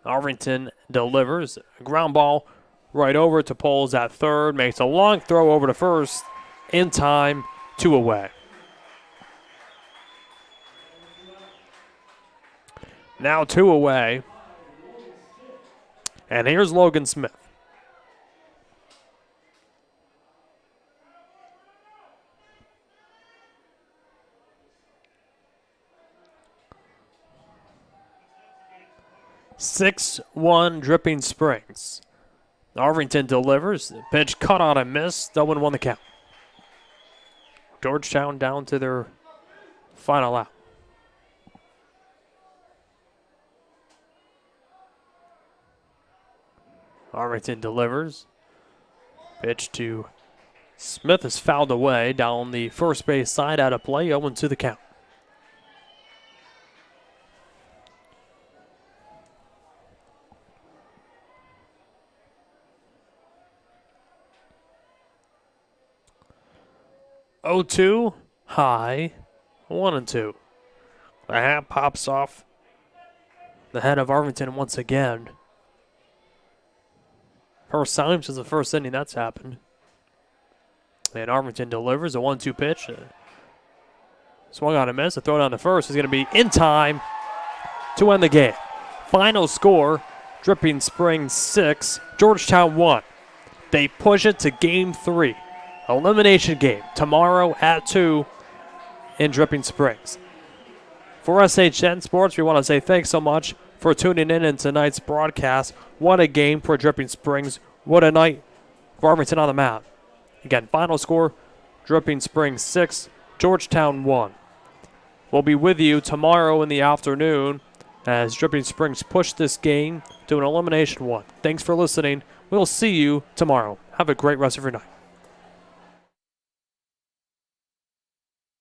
Arvington delivers. Ground ball right over to Poles at third. Makes a long throw over to first. In time, 2 away. Now 2 away. And here's Logan Smith. (6-1) Dripping Springs. Arvington delivers. Pitch cut on a miss. 0-1 the count. Georgetown down to their final out. Arvington delivers. Pitch to Smith is fouled away down the first base side out of play. 0-2 the count. (0-2) high. 1-2. The hat pops off the head of Arvington once again. First time since the first inning that's happened. And Arvington delivers a 1-2 pitch. Swung on a miss. A throw down to first is going to be in time to end the game. Final score, Dripping Springs 6, Georgetown 1. They push it to Game 3. Elimination game tomorrow at 2 in Dripping Springs. For SHN Sports, we want to say thanks so much for tuning in tonight's broadcast. What a game for Dripping Springs. What a night for Arvington on the mound. Again, final score, Dripping Springs 6, Georgetown 1. We'll be with you tomorrow in the afternoon as Dripping Springs push this game to an elimination 1. Thanks for listening. We'll see you tomorrow. Have a great rest of your night.